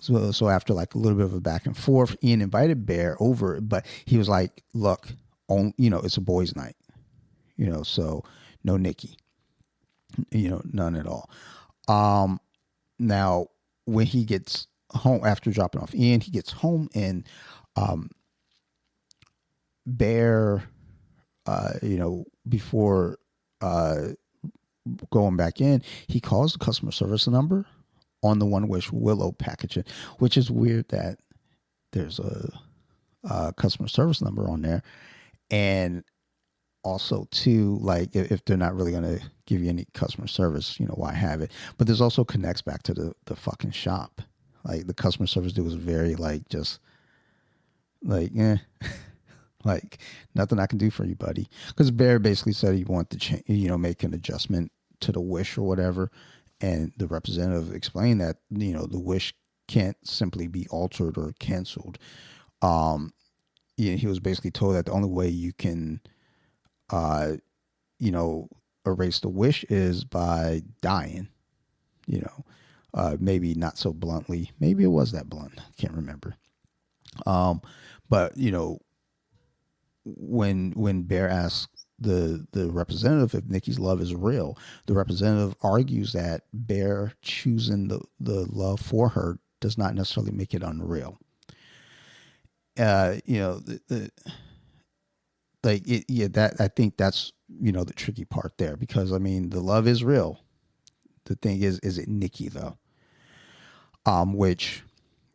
So after, like, a little bit of a back and forth, Ian invited Bear over, but he was like, look, it's a boys' night, so no Nikki, none at all. Now when he gets home after dropping off Ian, he gets home and Bear, before going back in, he calls the customer service number on the One Wish Willow packaging, which is weird that there's a customer service number on there. And also too, like if they're not really going to give you any customer service, why have it? But there's also connects back to the fucking shop. Like the customer service dude was very like, just like, like nothing I can do for you, buddy. Because Bear basically said he wanted to change, make an adjustment to the wish or whatever. And the representative explained that, the wish can't simply be altered or canceled. He was basically told that the only way you can, erase the wish is by dying, maybe not so bluntly. Maybe it was that blunt. I can't remember. But, when Bear asks the representative if Nikki's love is real, the representative argues that Bear choosing the love for her does not necessarily make it unreal. I think that's, the tricky part there, because I mean, the love is real. The thing is it Nikki though? Which,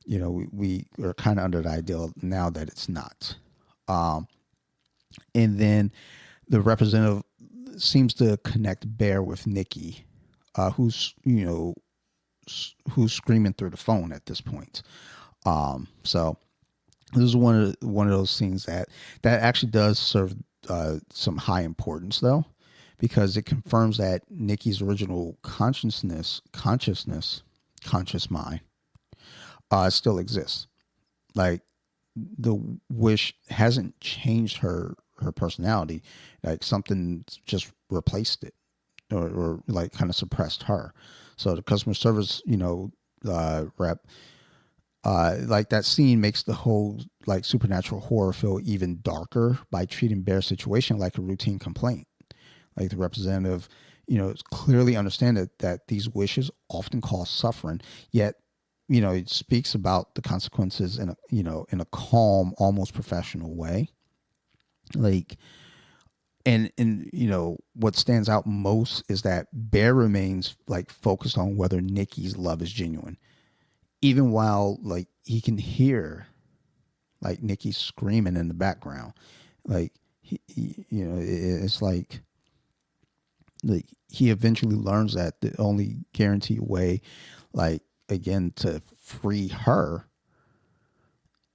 we are kind of under the idea now that it's not. And then the representative seems to connect Bear with Nikki, who's screaming through the phone at this point. So this is one of those scenes that actually does serve some high importance though, because it confirms that Nikki's original conscious mind, still exists. Like the wish hasn't changed her personality. Like something just replaced it or like kind of suppressed her. So the customer service, rep, like that scene makes the whole like supernatural horror feel even darker by treating Bear's situation like a routine complaint. Like the representative, clearly understand that these wishes often cause suffering, yet, it speaks about the consequences in a calm, almost professional way. Like, and what stands out most is that Bear remains like focused on whether Nikki's love is genuine, even while like he can hear like Nikki screaming in the background. Like it's like he eventually learns that the only guaranteed way, like again, to free her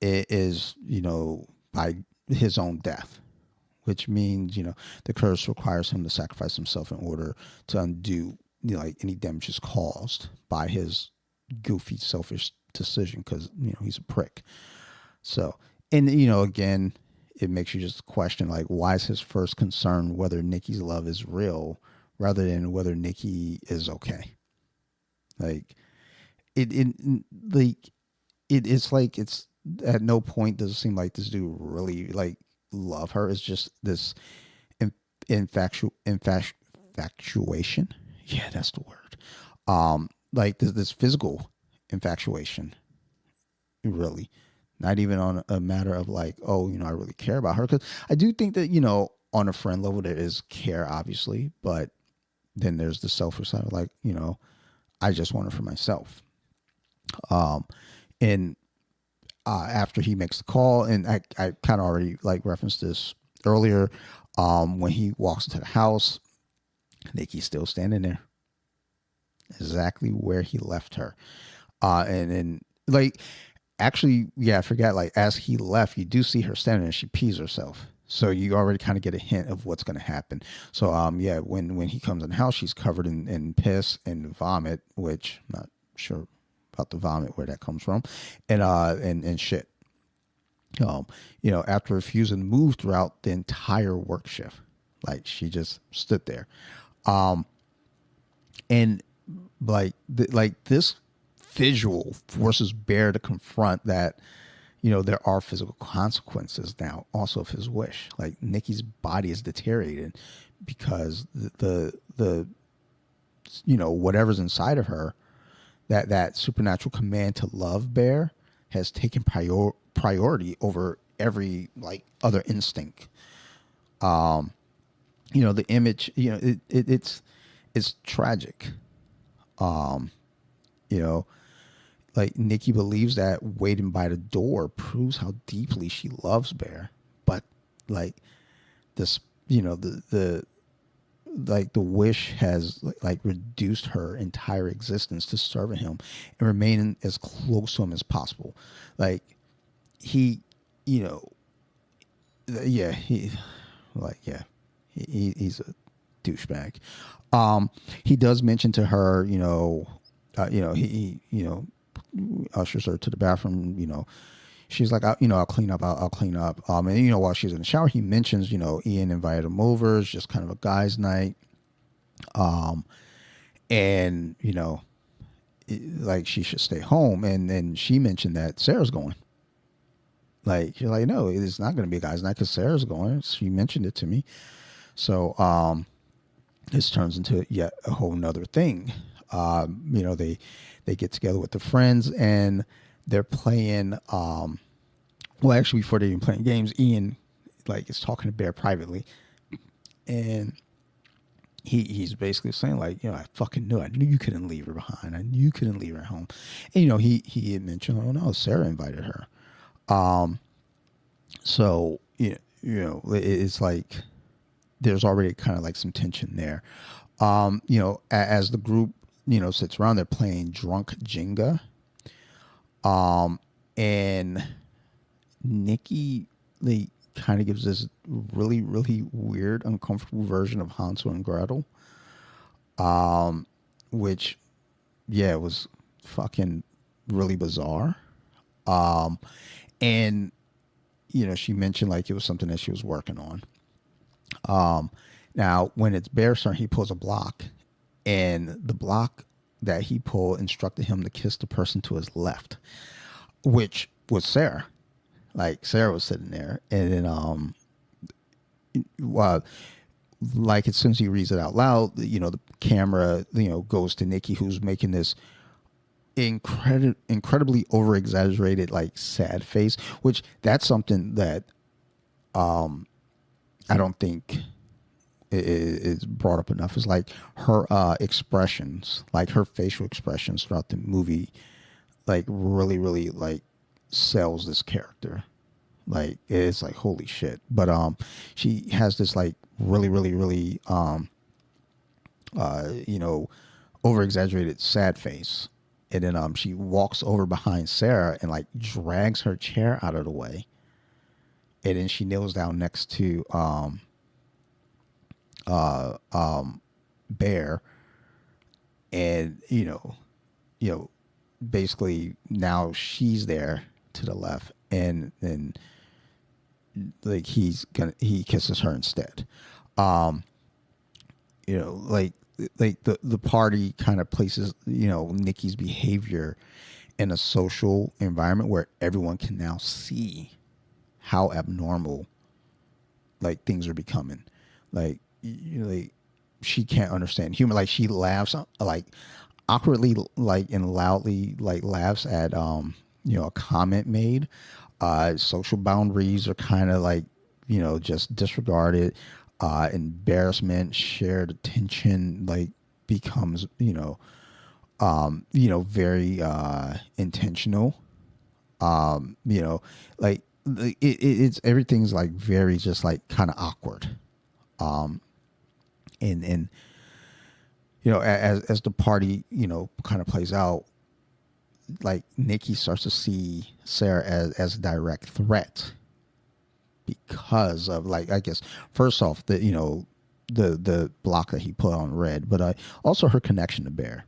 is by his own death, which means the curse requires him to sacrifice himself in order to undo like any damages caused by his goofy, selfish decision, because he's a prick. So, and again, it makes you just question like, why is his first concern whether Nikki's love is real rather than whether Nikki is okay? Like it's like, it's at no point does it seem like this dude really like love her. It's just this infatuation. Yeah, that's the word. Like this physical infatuation, really, not even on a matter of like, oh, I really care about her. Because I do think that on a friend level there is care, obviously, but then there's the selfish side of like, I just want her for myself. And after he makes the call, and I kind of already like referenced this earlier, when he walks into the house, Nikki's still standing there, exactly where he left her. And then like, actually, yeah, I forgot, like as he left, you do see her standing there, she pees herself. So you already kind of get a hint of what's going to happen. So, yeah, when he comes in the house, she's covered in piss and vomit, which I'm not sure about the vomit, where that comes from, and shit. After refusing to move throughout the entire work shift, like she just stood there. And like, this visual forces Bear to confront that, there are physical consequences now also of his wish. Like Nikki's body is deteriorating because the whatever's inside of her, that supernatural command to love Bear has taken priority over every like other instinct. The image, it's tragic. You know, like Nikki believes that waiting by the door proves how deeply she loves Bear, but like this, the like the wish has like reduced her entire existence to serving him and remaining as close to him as possible. Like he, yeah, he's a douchebag. He does mention to her, he ushers her to the bathroom. She's like, I'll clean up. I'll clean up. And while she's in the shower, he mentions, Ian invited him over. It's just kind of a guy's night. And like she should stay home. And then she mentioned that Sarah's going. Like she's like, no, it's not going to be a guy's night because Sarah's going. She mentioned it to me. So this turns into yet a whole nother thing. They get together with the friends and they're playing. Well, actually, before they're even playing games, Ian like is talking to Bear privately, and he's basically saying like, I fucking knew. I knew you couldn't leave her behind. I knew you couldn't leave her at home. And he had mentioned, oh no, Sarah invited her. So it's like there's already kind of like some tension there. As the group sits around, they're playing drunk Jenga. And Nikki kind of gives this really, really weird, uncomfortable version of Hansel and Gretel. Which, yeah, was fucking really bizarre. And, she mentioned like it was something that she was working on. Now, when it's Bear's turn, he pulls a block, and the block that he pulled instructed him to kiss the person to his left, which was Sarah. Like Sarah was sitting there, and then like as soon as he reads it out loud, the camera goes to Nikki, who's making this incredibly over exaggerated like sad face, which that's something that I don't think is brought up enough. Is like her expressions, like her facial expressions throughout the movie, like really, really like sells this character. Like it's like holy shit. But she has this like really, really, really over exaggerated sad face, and then she walks over behind Sarah and like drags her chair out of the way, and then she kneels down next to Bear, and basically now she's there to the left, and then like he kisses her instead. Like the party kind of places Nikki's behavior in a social environment where everyone can now see how abnormal like things are becoming. Like like she can't understand humor. Like she laughs like awkwardly, like and loudly, like laughs at a comment made. Social boundaries are kind of like just disregarded. Embarrassment, shared attention, like becomes very intentional. Like it's everything's like very just like kind of awkward. And as the party kind of plays out, like Nikki starts to see Sarah as a direct threat because of like, I guess first off the block that he put on red, but also her connection to Bear.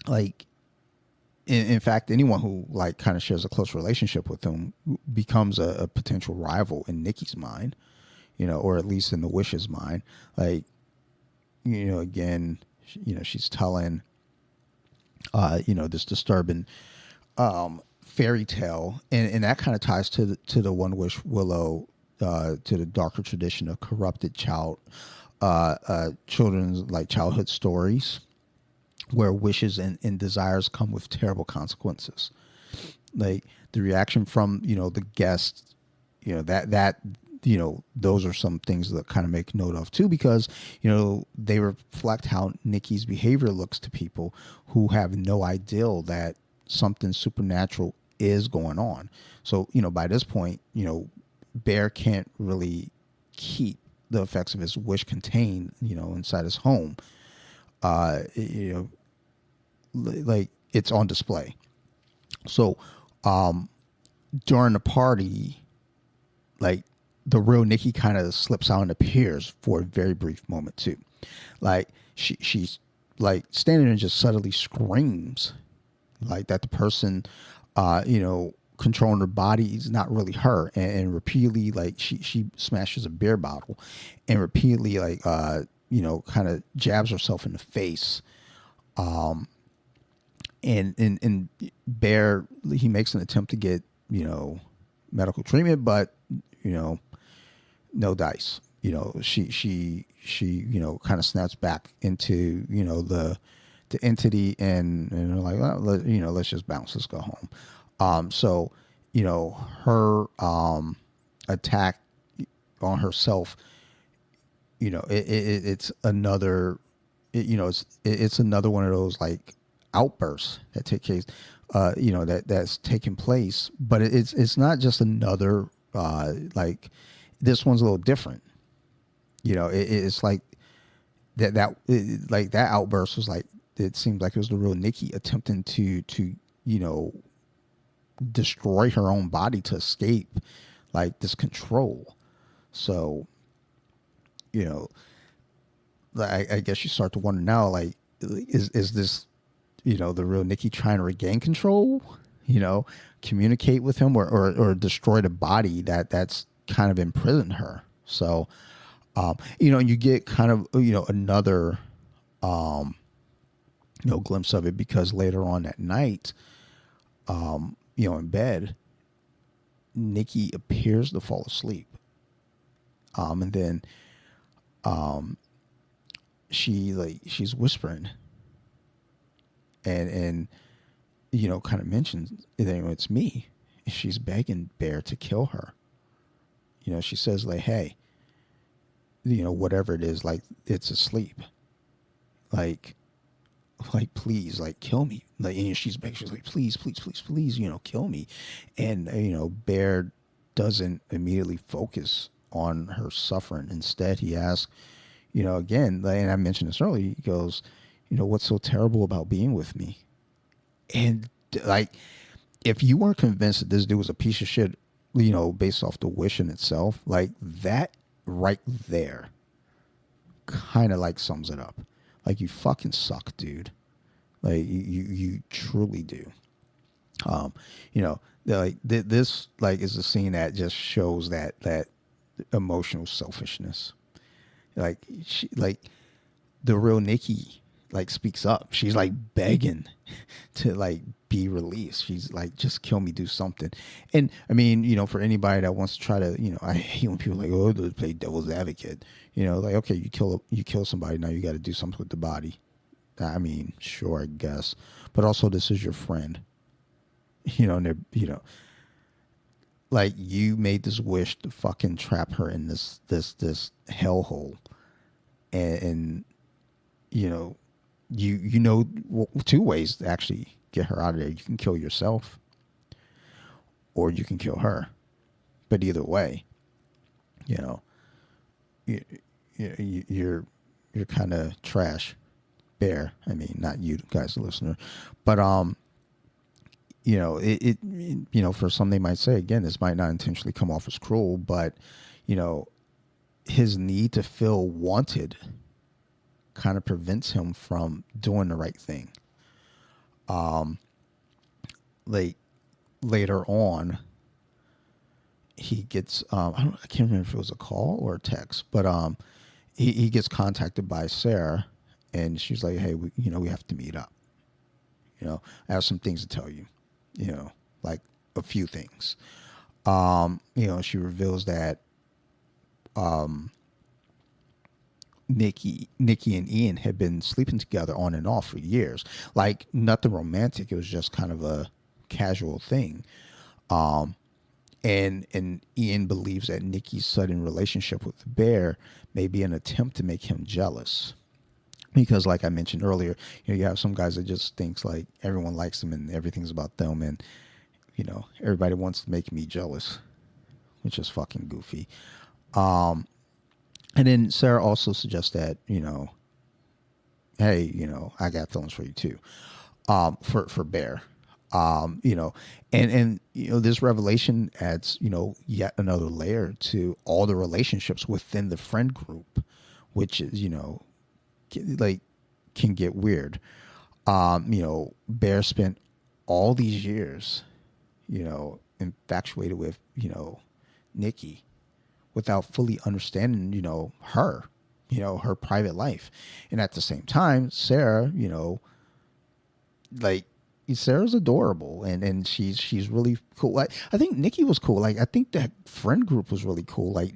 Like in fact, anyone who like kind of shares a close relationship with him becomes a potential rival in Nikki's mind, or at least in the Wish's mind. Like, again, she's telling, this disturbing fairy tale, and that kind of ties to the One Wish Willow, to the darker tradition of corrupted child children's like childhood stories where wishes and desires come with terrible consequences. Like the reaction from, the guests, that those are some things that kind of make note of too, because, they reflect how Nikki's behavior looks to people who have no idea that something supernatural is going on. So, by this point, Bear can't really keep the effects of his wish contained, inside his home. Like it's on display. So, during the party, like the real Nikki kind of slips out and appears for a very brief moment too. Like she's like standing there and just suddenly screams like that the person, controlling her body is not really her, and repeatedly like she smashes a beer bottle and repeatedly like kind of jabs herself in the face. And Bear, he makes an attempt to get medical treatment, but no dice. She kind of snaps back into the entity, and like, well, let's just bounce, let's go home. So her attack on herself, it's another, it's another one of those like outbursts that take place, that's taking place, but it's not just another like this one's a little different. It's like like that outburst was like, it seems like it was the real Nikki attempting to destroy her own body to escape like this control. So I guess you start to wonder now, like, is this the real Nikki trying to regain control, communicate with him, or destroy the body that's kind of imprisoned her. So, you get kind of, another, glimpse of it, because later on that night, in bed, Nikki appears to fall asleep. And then, she's whispering and kind of mentions that it's me. She's begging Bear to kill her. She says like, hey, whatever it is, like it's asleep. Like please, like kill me. Like, and she's begging, she's like, please, kill me. And Bear doesn't immediately focus on her suffering. Instead, he asks, again, and I mentioned this earlier, he goes, what's so terrible about being with me? And like, if you weren't convinced that this dude was a piece of shit, based off the wish in itself, like that right there kind of like sums it up. Like, you fucking suck, dude. Like you truly do. Like this like is a scene that just shows that emotional selfishness. Like the real Nikki like speaks up. She's like begging to like be released. She's like, just kill me, do something. And I mean, for anybody that wants to try to, I hate when people are like, oh, they play devil's advocate. Like, okay, you kill somebody, now you got to do something with the body. I mean, sure, I guess, but also this is your friend. And they're, like, you made this wish to fucking trap her in this hellhole, and you know two ways to actually get her out of there. You can kill yourself, or you can kill her. But either way, you're kind of trash, Bear. I mean, not you guys, the listener, but for some they might say, again, this might not intentionally come off as cruel, but his need to feel wanted kind of prevents him from doing the right thing. Like later on, he gets I can't remember if it was a call or a text, but he gets contacted by Sarah, and she's like, hey, we have to meet up. I have some things to tell you. Like a few things. She reveals that Nikki and Ian had been sleeping together on and off for years. Like nothing romantic. It was just kind of a casual thing. And Ian believes that Nikki's sudden relationship with the bear may be an attempt to make him jealous. Because like I mentioned earlier, you have some guys that just thinks like everyone likes them and everything's about them, and everybody wants to make me jealous, which is fucking goofy. And then Sarah also suggests that, hey, I got feelings for you too. For Bear. And this revelation adds, yet another layer to all the relationships within the friend group, which is, can get weird. Bear spent all these years, infatuated with, Nikki without fully understanding, her, her private life. And at the same time, Sarah, Sarah's adorable and she's really cool. I think Nikki was cool. I think that friend group was really cool. Like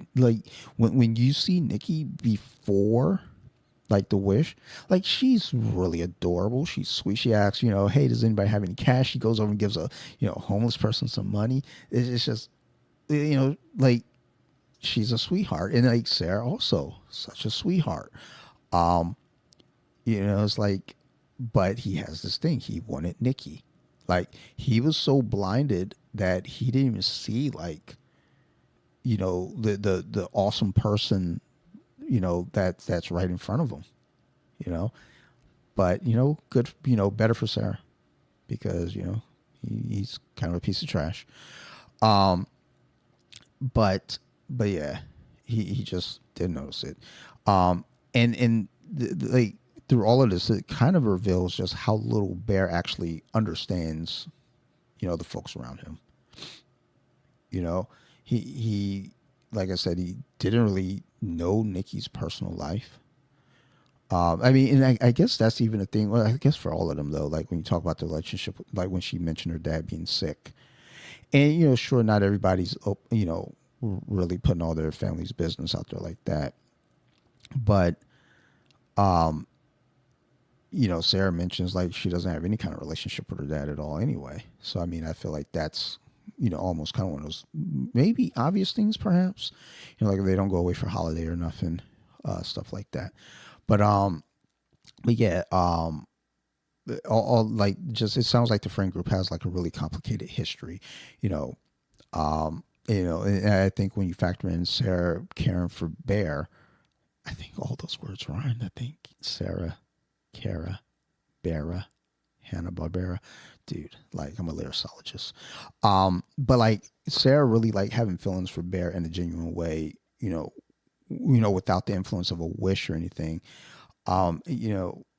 when you see Nikki before the Wish, she's really adorable. She's sweet. She asks, hey, does anybody have any cash? She goes over and gives a, homeless person some money. It's just, she's a sweetheart. And Sarah also such a sweetheart. It's but he has this thing. He wanted Nikki. He was so blinded that he didn't even see the awesome person, that's right in front of him, but good, better for Sarah because, he's kind of a piece of trash. But yeah, he just didn't notice it. And through all of this, it kind of reveals just how little Bear actually understands, the folks around him. He like I said, he didn't really know Nikki's personal life. And I guess that's even a thing. Well, I guess for all of them though, when you talk about the relationship, when she mentioned her dad being sick, and sure, not everybody's really putting all their family's business out there like that, but Sarah mentions she doesn't have any kind of relationship with her dad at all anyway. So I feel like that's almost kind of one of those maybe obvious things, perhaps. They don't go away for holiday or nothing, stuff like that. But yeah, all just it sounds like the friend group has a really complicated history, and I think when you factor in Sarah caring for Bear, I think all those words rhymed. I think Sarah, Kara, Bera, Hanna-Barbera. Dude, I'm a lyricologist. But Sarah really having feelings for Bear in a genuine way, without the influence of a wish or anything. And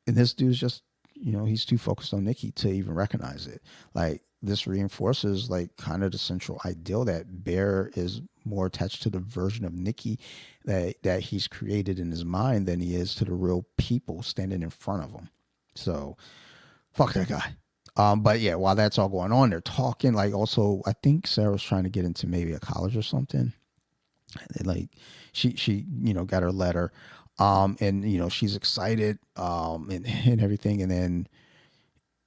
this dude's just, he's too focused on Nikki to even recognize it. This reinforces kind of the central ideal that Bear is more attached to the version of Nikki that he's created in his mind than he is to the real people standing in front of him. So fuck that guy. But yeah, while that's all going on, they're talking. Also, I think Sarah was trying to get into maybe a college or something. And, she got her letter, and she's excited, and everything. And then,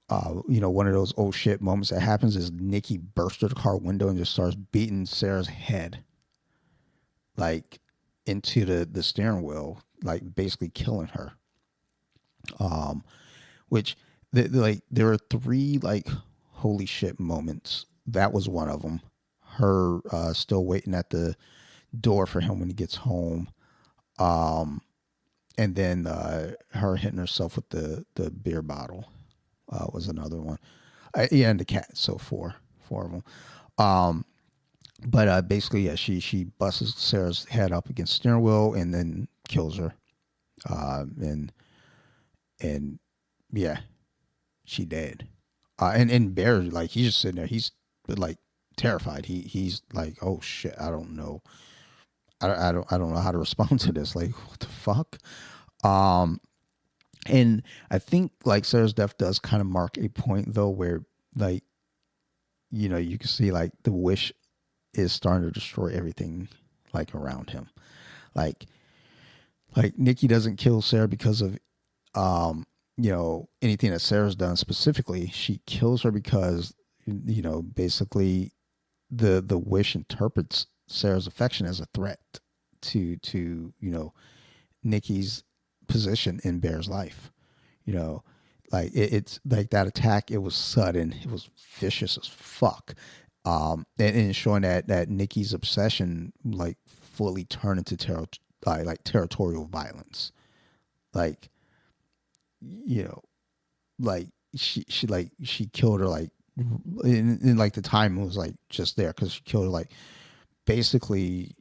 one of those oh shit moments that happens is Nikki bursts through the car window and just starts beating Sarah's head, into the steering wheel, basically killing her. Which there are three holy shit moments. That was one of them. Her still waiting at the door for him when he gets home, and then her hitting herself with the beer bottle was another one. Yeah, and the cat. So four of them. But basically, yeah, she busts Sarah's head up against the steering wheel and then kills her. And yeah, she dead. And Bear, he's just sitting there. He's terrified. He's oh shit, I don't know. I don't know how to respond to this. What the fuck? And I think Sarah's death does kind of mark a point though where you can see the wish is starting to destroy everything around him. Like Nikki doesn't kill Sarah because of anything that Sarah's done specifically. She kills her because basically the wish interprets Sarah's affection as a threat to Nikki's position in Bear's life. Like it's like that attack. It was sudden. It was vicious as fuck. And showing that Nikki's obsession like fully turned into like territorial violence. Like, like she killed her like in like the time was like just there because she killed her like basically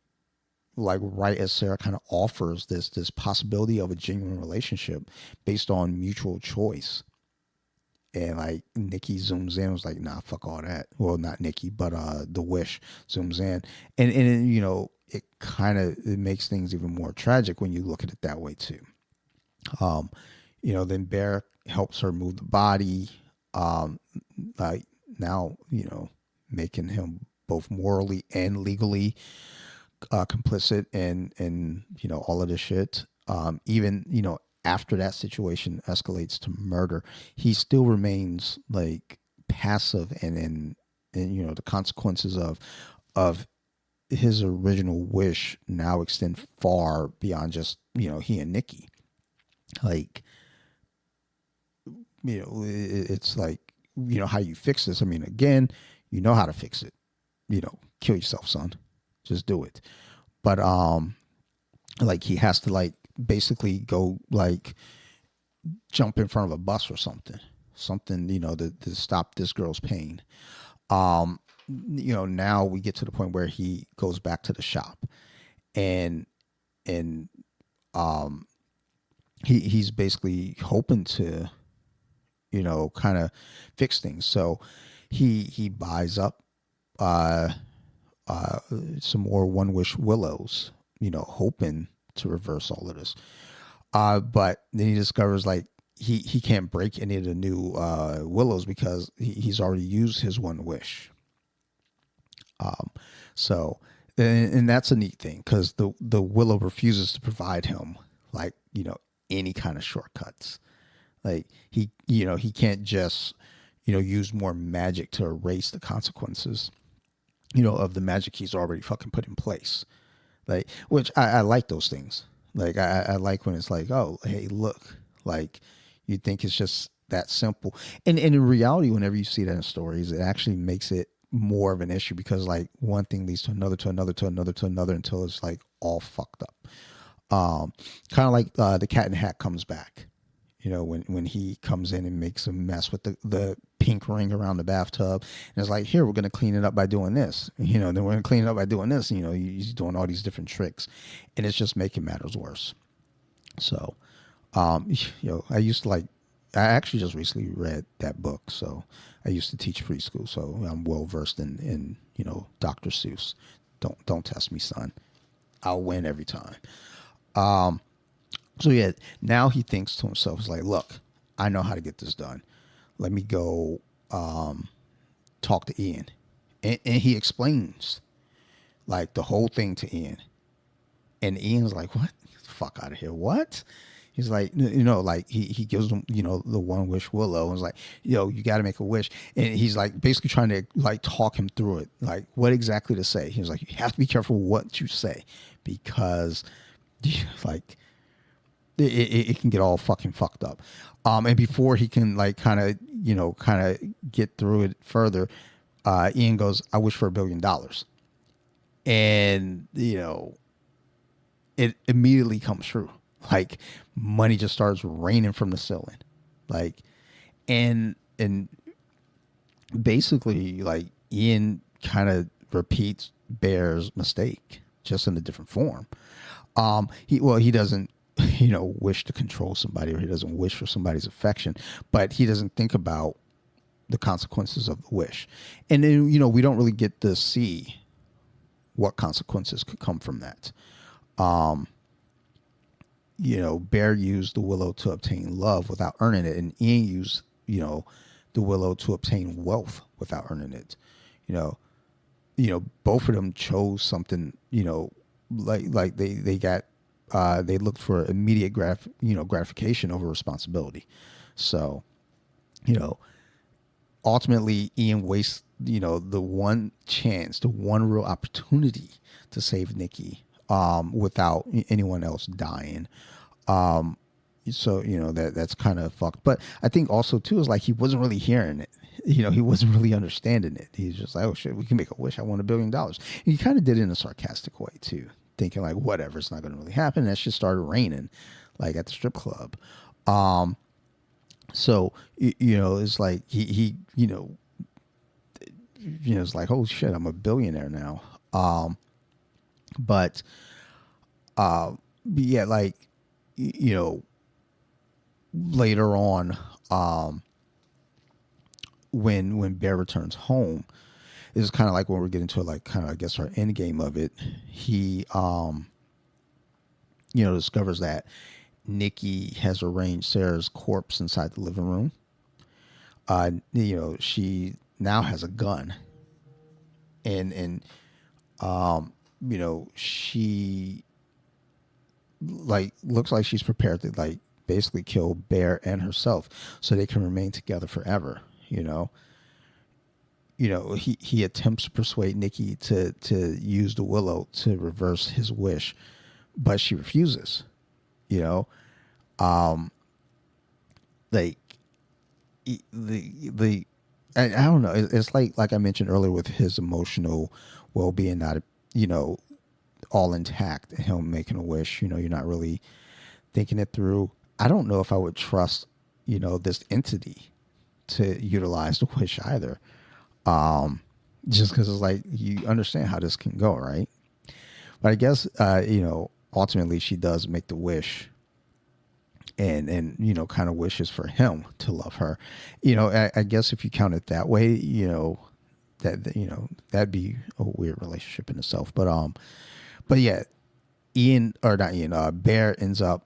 like right as Sarah kind of offers this possibility of a genuine relationship based on mutual choice. And like Nikki zooms in, was like, nah, fuck all that. Well, not Nikki, but the wish zooms in, and it kind of it makes things even more tragic when you look at it that way too. Then Bear helps her move the body, like now making him both morally and legally complicit in all of this shit. Even after that situation escalates to murder, he still remains like passive and the consequences of his original wish now extend far beyond just he and Nikki. Like it's like how you fix this. I mean, again, you know how to fix it. Kill yourself, son. Just do it. But like he has to like basically go like jump in front of a bus or something to stop this girl's pain. Now we get to the point where he goes back to the shop and he's basically hoping to kind of fix things. So he buys up some more One Wish Willows, hoping to reverse all of this. But then he discovers like he can't break any of the new willows because he's already used his one wish. So and that's a neat thing because the willow refuses to provide him like any kind of shortcuts. Like he can't just use more magic to erase the consequences of the magic he's already fucking put in place. Like, which I like those things. Like I like when it's like, oh, hey, look, like you think it's just that simple. And in reality, whenever you see that in stories, it actually makes it more of an issue because like one thing leads to another, to another, to another, to another until it's like all fucked up. Kind of like the Cat in the Hat comes back. When he comes in and makes a mess with the pink ring around the bathtub, and it's like, here, we're going to clean it up by doing this, then we're going to clean it up by doing this, he's doing all these different tricks, and it's just making matters worse. So, I used to I actually just recently read that book, so I used to teach preschool, so I'm well versed in Dr. Seuss. Don't test me, son. I'll win every time. So yeah, now he thinks to himself, he's like, look, I know how to get this done. Let me go talk to Ian. And he explains like the whole thing to Ian. And Ian's like, what? Fuck out of here. What? He's like, like he gives him, the One Wish Willow and is like, you got to make a wish. And he's like basically trying to like talk him through it. Like what exactly to say. He was like, you have to be careful what you say because like, it can get all fucking fucked up. And before he can like kind of get through it further, Ian goes, I wish for $1 billion. And, it immediately comes true. Like money just starts raining from the ceiling. Like, and basically like Ian kind of repeats Bear's mistake just in a different form. He doesn't, wish to control somebody, or he doesn't wish for somebody's affection, but he doesn't think about the consequences of the wish. And then, we don't really get to see what consequences could come from that. Bear used the willow to obtain love without earning it, and Ian used, the willow to obtain wealth without earning it. Both of them chose something, like they got they looked for immediate gratification over responsibility. So, you know, ultimately Ian wastes, the one chance, the one real opportunity to save Nikki, without anyone else dying. So, that's kind of fucked. But I think also too is like he wasn't really hearing it. He wasn't really understanding it. He's just like, oh shit, we can make a wish. I want $1 billion. And he kind of did it in a sarcastic way too, thinking like, whatever, it's not going to really happen. And that shit started raining, like at the strip club. So it's like it's like, oh shit, I'm a billionaire now. But yeah, like later on, when Bear returns home, it's kind of like when we're getting to like kind of, I guess, our end game of it. He discovers that Nikki has arranged Sarah's corpse inside the living room. She now has a gun, and she like looks like she's prepared to like basically kill Bear and herself so they can remain together forever. He attempts to persuade Nikki to use the willow to reverse his wish, but she refuses. Like the I don't know. It's like I mentioned earlier with his emotional well-being not all intact, and him making a wish. You're not really thinking it through. I don't know if I would trust this entity to utilize the wish either. Just because it's like you understand how this can go, right? But I guess ultimately she does make the wish, and kind of wishes for him to love her. I guess if you count it that way, that'd be a weird relationship in itself. But yeah, Bear ends up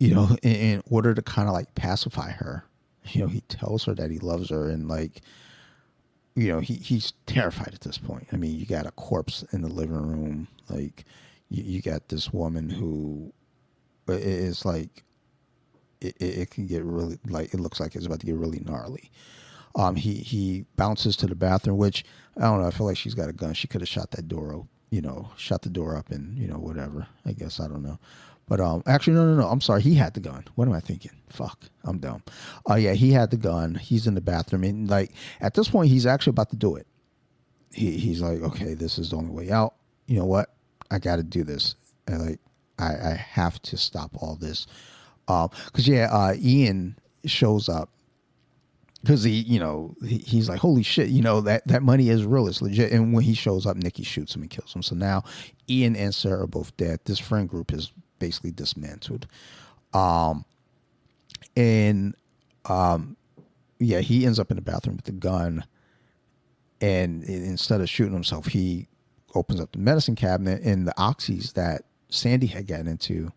in order to kind of like pacify her, he tells her that he loves her, and like he's terrified at this point. I mean, you got a corpse in the living room, like you got this woman who is like it can get really, like, it looks like it's about to get really gnarly. He bounces to the bathroom, which I don't know, I feel like she's got a gun. She could have shot that door shut the door up and whatever, I guess. I don't know. But actually, no. I'm sorry. He had the gun. What am I thinking? Fuck, I'm dumb. Yeah, he had the gun. He's in the bathroom, and like at this point, he's actually about to do it. He's like, okay, this is the only way out. You know what? I got to do this. And like, I have to stop all this. Because Ian shows up because he's like, holy shit, that money is real, it's legit. And when he shows up, Nikki shoots him and kills him. So now Ian and Sarah are both dead. This friend group is basically dismantled. He ends up in the bathroom with the gun, and instead of shooting himself, he opens up the medicine cabinet, and the oxys that Sandy had gotten into,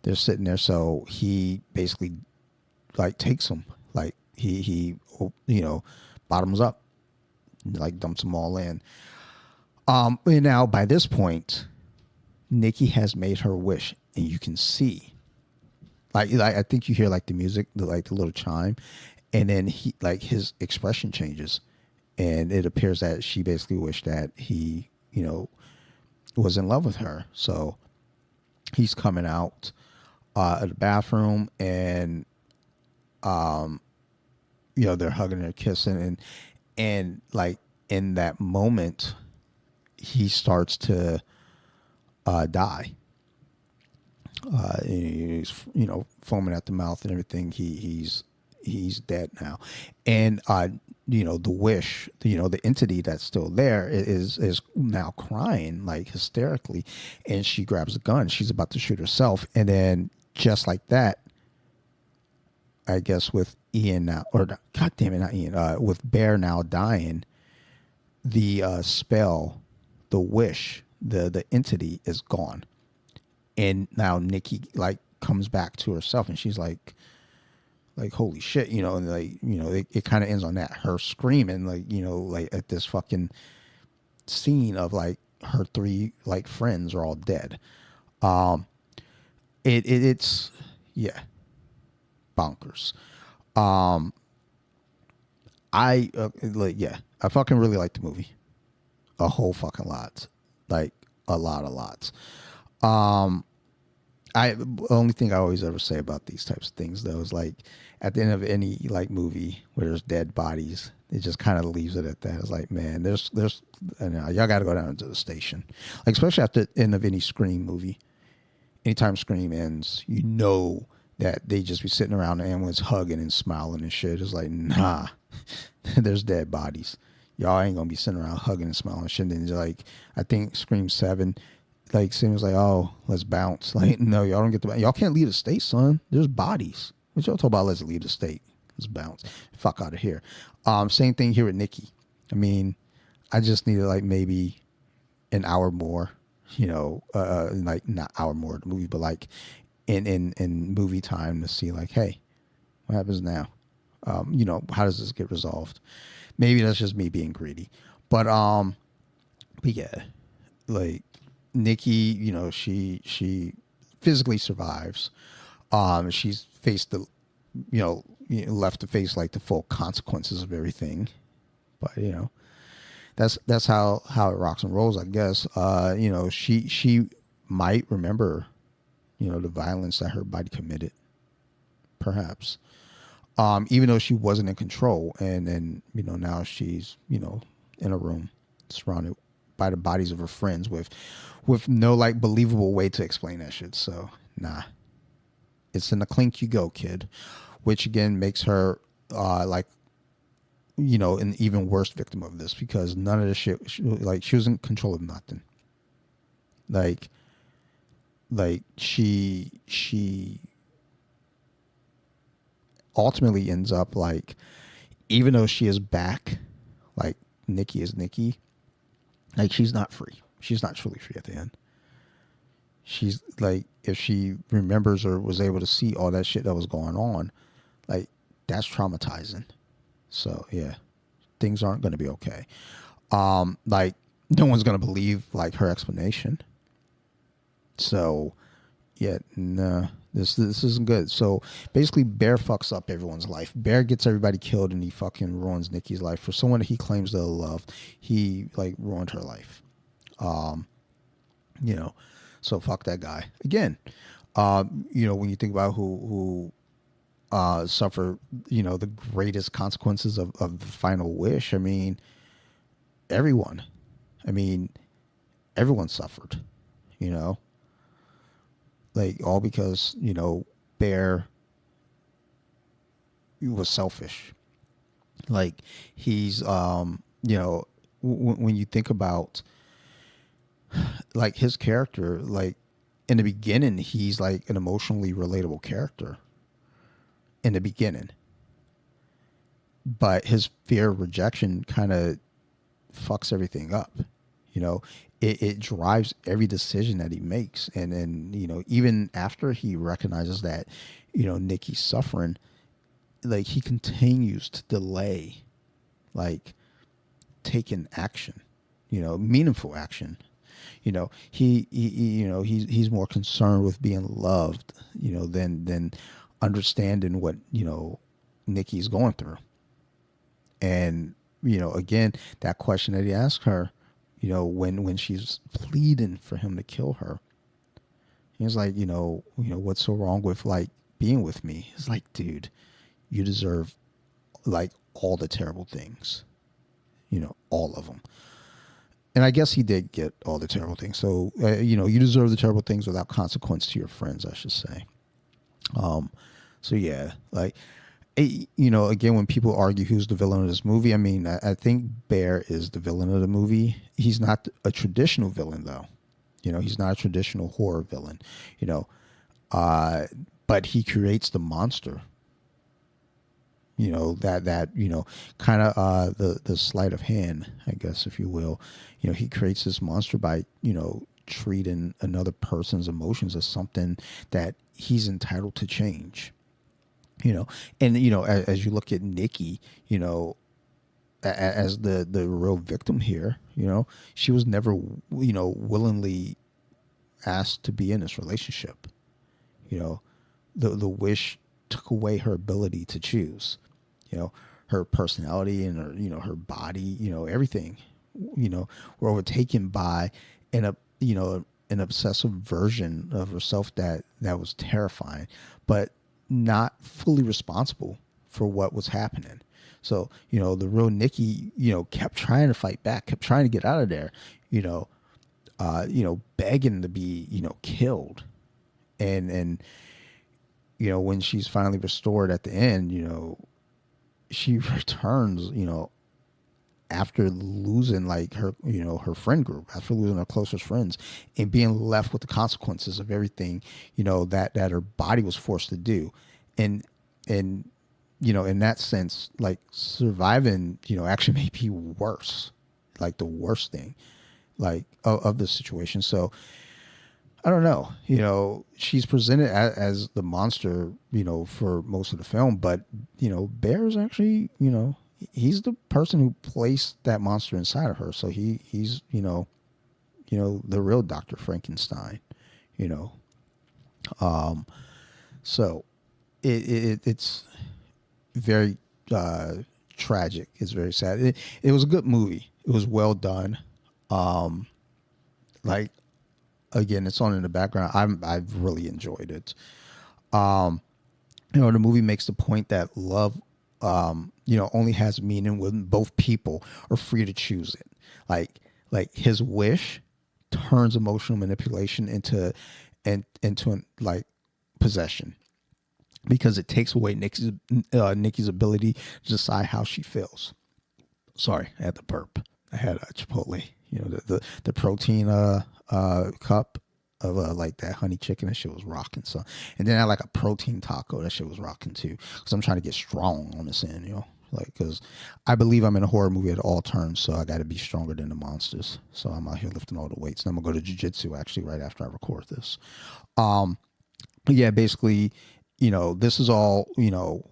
they're sitting there. So he basically like takes them, like he bottoms up, like dumps them all in. And now by this point, Nikki has made her wish, and you can see, like I think you hear like the music, the little chime, and then his expression changes, and it appears that she basically wished that he was in love with her. So he's coming out of the bathroom, and they're hugging and kissing, and like in that moment he starts to die. He's foaming at the mouth and everything. He's dead now, and the wish, the entity that's still there is now crying like hysterically, and she grabs a gun. She's about to shoot herself, and then just like that, I guess with Ian now, or God damn it, not Ian, with Bear now dying, the spell, the wish, the entity is gone, and now Nikki like comes back to herself, and she's like holy shit, and like it kind of ends on that, her screaming like at this fucking scene of like her three like friends are all dead. It's yeah, bonkers. Um, I fucking really like the movie, a whole fucking lot, like a lot of lots. Um, I only thing I always ever say about these types of things though is like at the end of any like movie where there's dead bodies, it just kind of leaves it at that. It's like, man, there's y'all got to go down to the station, like especially after the end of any Scream movie. Anytime Scream ends, you know that they just be sitting around the ambulance hugging and smiling and shit. It's like, nah, there's dead bodies. Y'all ain't gonna be sitting around hugging and smiling and shit. And then like, I think Scream 7, like seems like, oh, let's bounce. Like, no, y'all don't get to, y'all can't leave the state, son. There's bodies. What y'all talk about? Let's leave the state. Let's bounce. Fuck out of here. Same thing here with Nikki. I mean, I just needed like maybe an hour more, like not hour more of the movie, but like in movie time to see like, hey, what happens now? How does this get resolved? Maybe that's just me being greedy, but yeah, like Nikki, she physically survives. She's faced the, left to face like the full consequences of everything, but that's how it rocks and rolls, I guess. She might remember, the violence that her body committed, perhaps. Even though she wasn't in control, and then now she's in a room surrounded by the bodies of her friends with no like believable way to explain that shit. So nah, it's in the clink you go, kid, which again makes her an even worse victim of this, because none of the shit, she was in control of nothing. Like she ultimately ends up like, even though she is back, like Nikki is Nikki, like she's not free. She's not truly free at the end. She's like, if she remembers or was able to see all that shit that was going on, like that's traumatizing. So yeah, things aren't going to be okay. Like no one's going to believe like her explanation. So yeah, nah, this isn't good. So basically Bear fucks up everyone's life. Bear gets everybody killed, and he fucking ruins Nikki's life. For someone that he claims to love, he like ruined her life. So fuck that guy. Again, when you think about who suffer, the greatest consequences of the final wish, I mean, everyone suffered, like all because, Bear was selfish. Like he's, when you think about like his character, like in the beginning, he's like an emotionally relatable character in the beginning, but his fear of rejection kind of fucks everything up. It drives every decision that he makes. And then, even after he recognizes that, Nikki's suffering, like he continues to delay, like taking action, meaningful action. He's more concerned with being loved, than understanding what, Nikki's going through. And, again, that question that he asked her, when she's pleading for him to kill her, he's like, what's so wrong with like being with me? It's like, dude, you deserve like all the terrible things, all of them. And I guess he did get all the terrible things. So, you deserve the terrible things without consequence to your friends, I should say. So yeah, like, again, when people argue who's the villain of this movie, I mean, I think Bear is the villain of the movie. He's not a traditional villain, though. He's not a traditional horror villain, but he creates the monster. That kind of the sleight of hand, I guess, if you will. He creates this monster by, treating another person's emotions as something that he's entitled to change. And as you look at Nikki, as the real victim here, she was never, willingly asked to be in this relationship. You know, the wish took away her ability to choose. You know, her personality and her, you know, her body, you know, everything, you know, were overtaken by an obsessive version of herself that was terrifying, but not fully responsible for what was happening. So, you know, the real Nikki, you know, kept trying to fight back, kept trying to get out of there, you know, begging to be, you know, killed. And, you know, when she's finally restored at the end, you know, she returns, you know, after losing like her, you know, her friend group, after losing her closest friends and being left with the consequences of everything, you know, that her body was forced to do. And, you know, in that sense, like surviving, you know, actually may be worse, like the worst thing, like of the situation. So I don't know, you know, she's presented as the monster, you know, for most of the film, but, you know, Bear's actually, you know, he's the person who placed that monster inside of her. So he's, you know, the real Dr. Frankenstein, you know. So it's very tragic. It's very sad. It was a good movie. It was well done. Like, again, it's on in the background. I've really enjoyed it. You know, the movie makes the point that love, you know, only has meaning when both people are free to choose it. Like his wish turns emotional manipulation into like possession, because it takes away Nikki's ability to decide how she feels. Sorry, I had the burp. I had a Chipotle, you know, the protein cup of like that honey chicken. That shit was rocking. So, and then I had like a protein taco. That shit was rocking too, because I'm trying to get strong on this end, you know, like, because I believe I'm in a horror movie at all turns, so I got to be stronger than the monsters. So I'm out here lifting all the weights, and I'm gonna go to jiu-jitsu actually right after I record this. But yeah, basically, you know, this is all, you know,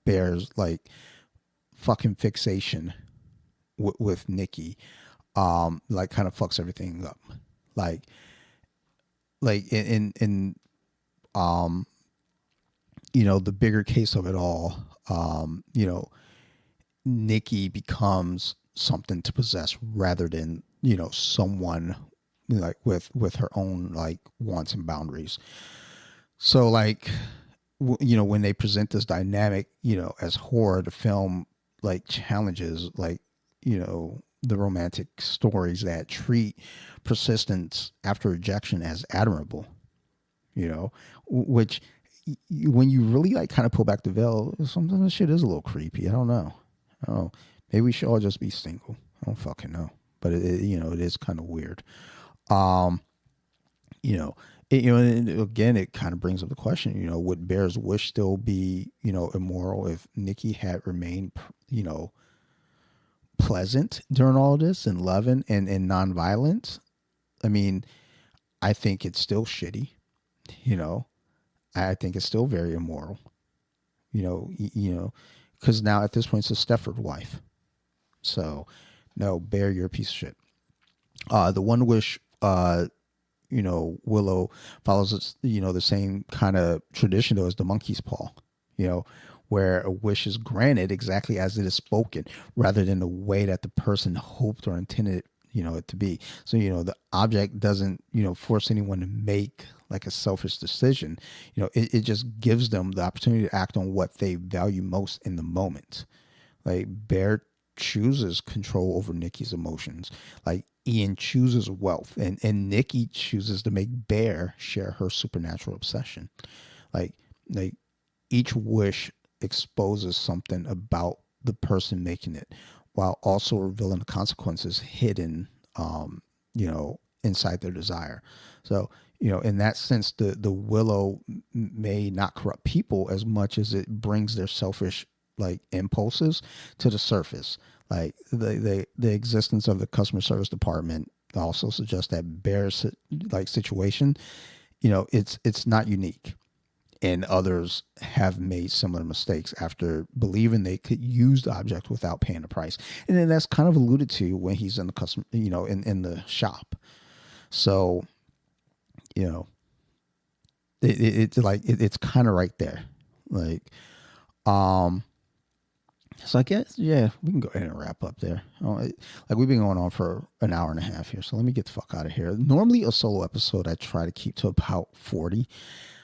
Bear's like fucking fixation with Nikki, like kind of fucks everything up. Like in you know, the bigger case of it all, you know, Nikki becomes something to possess rather than, you know, someone like with her own like wants and boundaries. So like, you know, when they present this dynamic, you know, as horror, the film like challenges like, you know, the romantic stories that treat persistence after rejection as admirable, you know, which when you really like kind of pull back the veil, sometimes this shit is a little creepy. I don't know. Maybe we should all just be single. I don't fucking know. But it you know, it is kind of weird. You know, and again, it kind of brings up the question, you know, would Bear's wish still be, you know, immoral if Nikki had remained, you know, pleasant during all this and loving and nonviolent? I mean, I think it's still shitty, you know. I think it's still very immoral, you know, because now at this point it's a Stepford wife. So, no, Bear, you're a piece of shit. The One Wish, you know, Willow follows, you know, the same kind of tradition though as the monkey's paw, you know, where a wish is granted exactly as it is spoken rather than the way that the person hoped or intended, you know, it to be. So, you know, the object doesn't, you know, force anyone to make like a selfish decision. You know, it just gives them the opportunity to act on what they value most in the moment. Like Bear chooses control over Nikki's emotions. Like Ian chooses wealth, and Nikki chooses to make Bear share her supernatural obsession. Like each wish exposes something about the person making it, while also revealing the consequences hidden, you know, inside their desire. So, you know, in that sense, the Willow may not corrupt people as much as it brings their selfish like impulses to the surface. Like the existence of the customer service department also suggests that Bear's like situation, you know, it's not unique, and others have made similar mistakes after believing they could use the object without paying the price. And then that's kind of alluded to when he's in the customer, you know, in the shop. So, you know, it's kind of right there. Like, so I guess, yeah, we can go ahead and wrap up there. Like we've been going on for an hour and a half here. So let me get the fuck out of here. Normally a solo episode, I try to keep to about 40.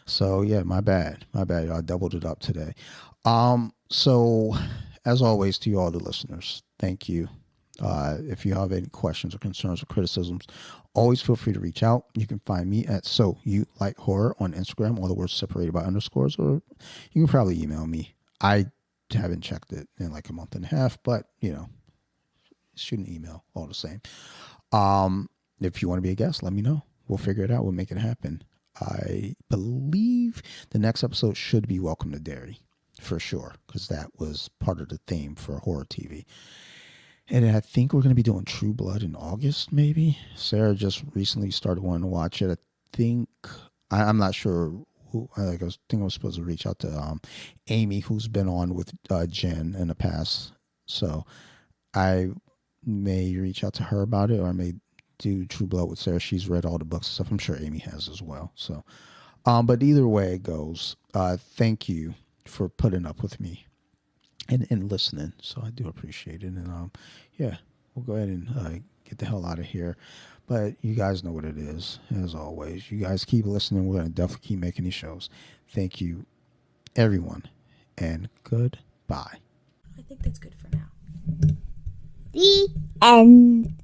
So yeah, my bad. I doubled it up today. So as always, to you all the listeners, thank you. If you have any questions or concerns or criticisms, always feel free to reach out. You can find me at So You Like Horror on Instagram, all the words separated by underscores, or you can probably email me. I haven't checked it in like a month and a half, but you know, shoot an email all the same. If you want to be a guest, let me know. We'll figure it out. We'll make it happen. I believe the next episode should be Welcome to Derry for sure, because that was part of the theme for horror TV. And I think we're going to be doing True Blood in August, maybe. Sarah just recently started wanting to watch it. I think, I'm not sure who, like I was thinking I was supposed to reach out to Amy, who's been on with Jen in the past. So I may reach out to her about it, or I may do True Blood with Sarah. She's read all the books and stuff. I'm sure Amy has as well. So, but either way it goes, thank you for putting up with me and listening. So I do appreciate it. And yeah, we'll go ahead and get the hell out of here. But you guys know what it is. As always, you guys keep listening. We're going to definitely keep making these shows. Thank you, everyone, and goodbye. I think that's good for now. The end.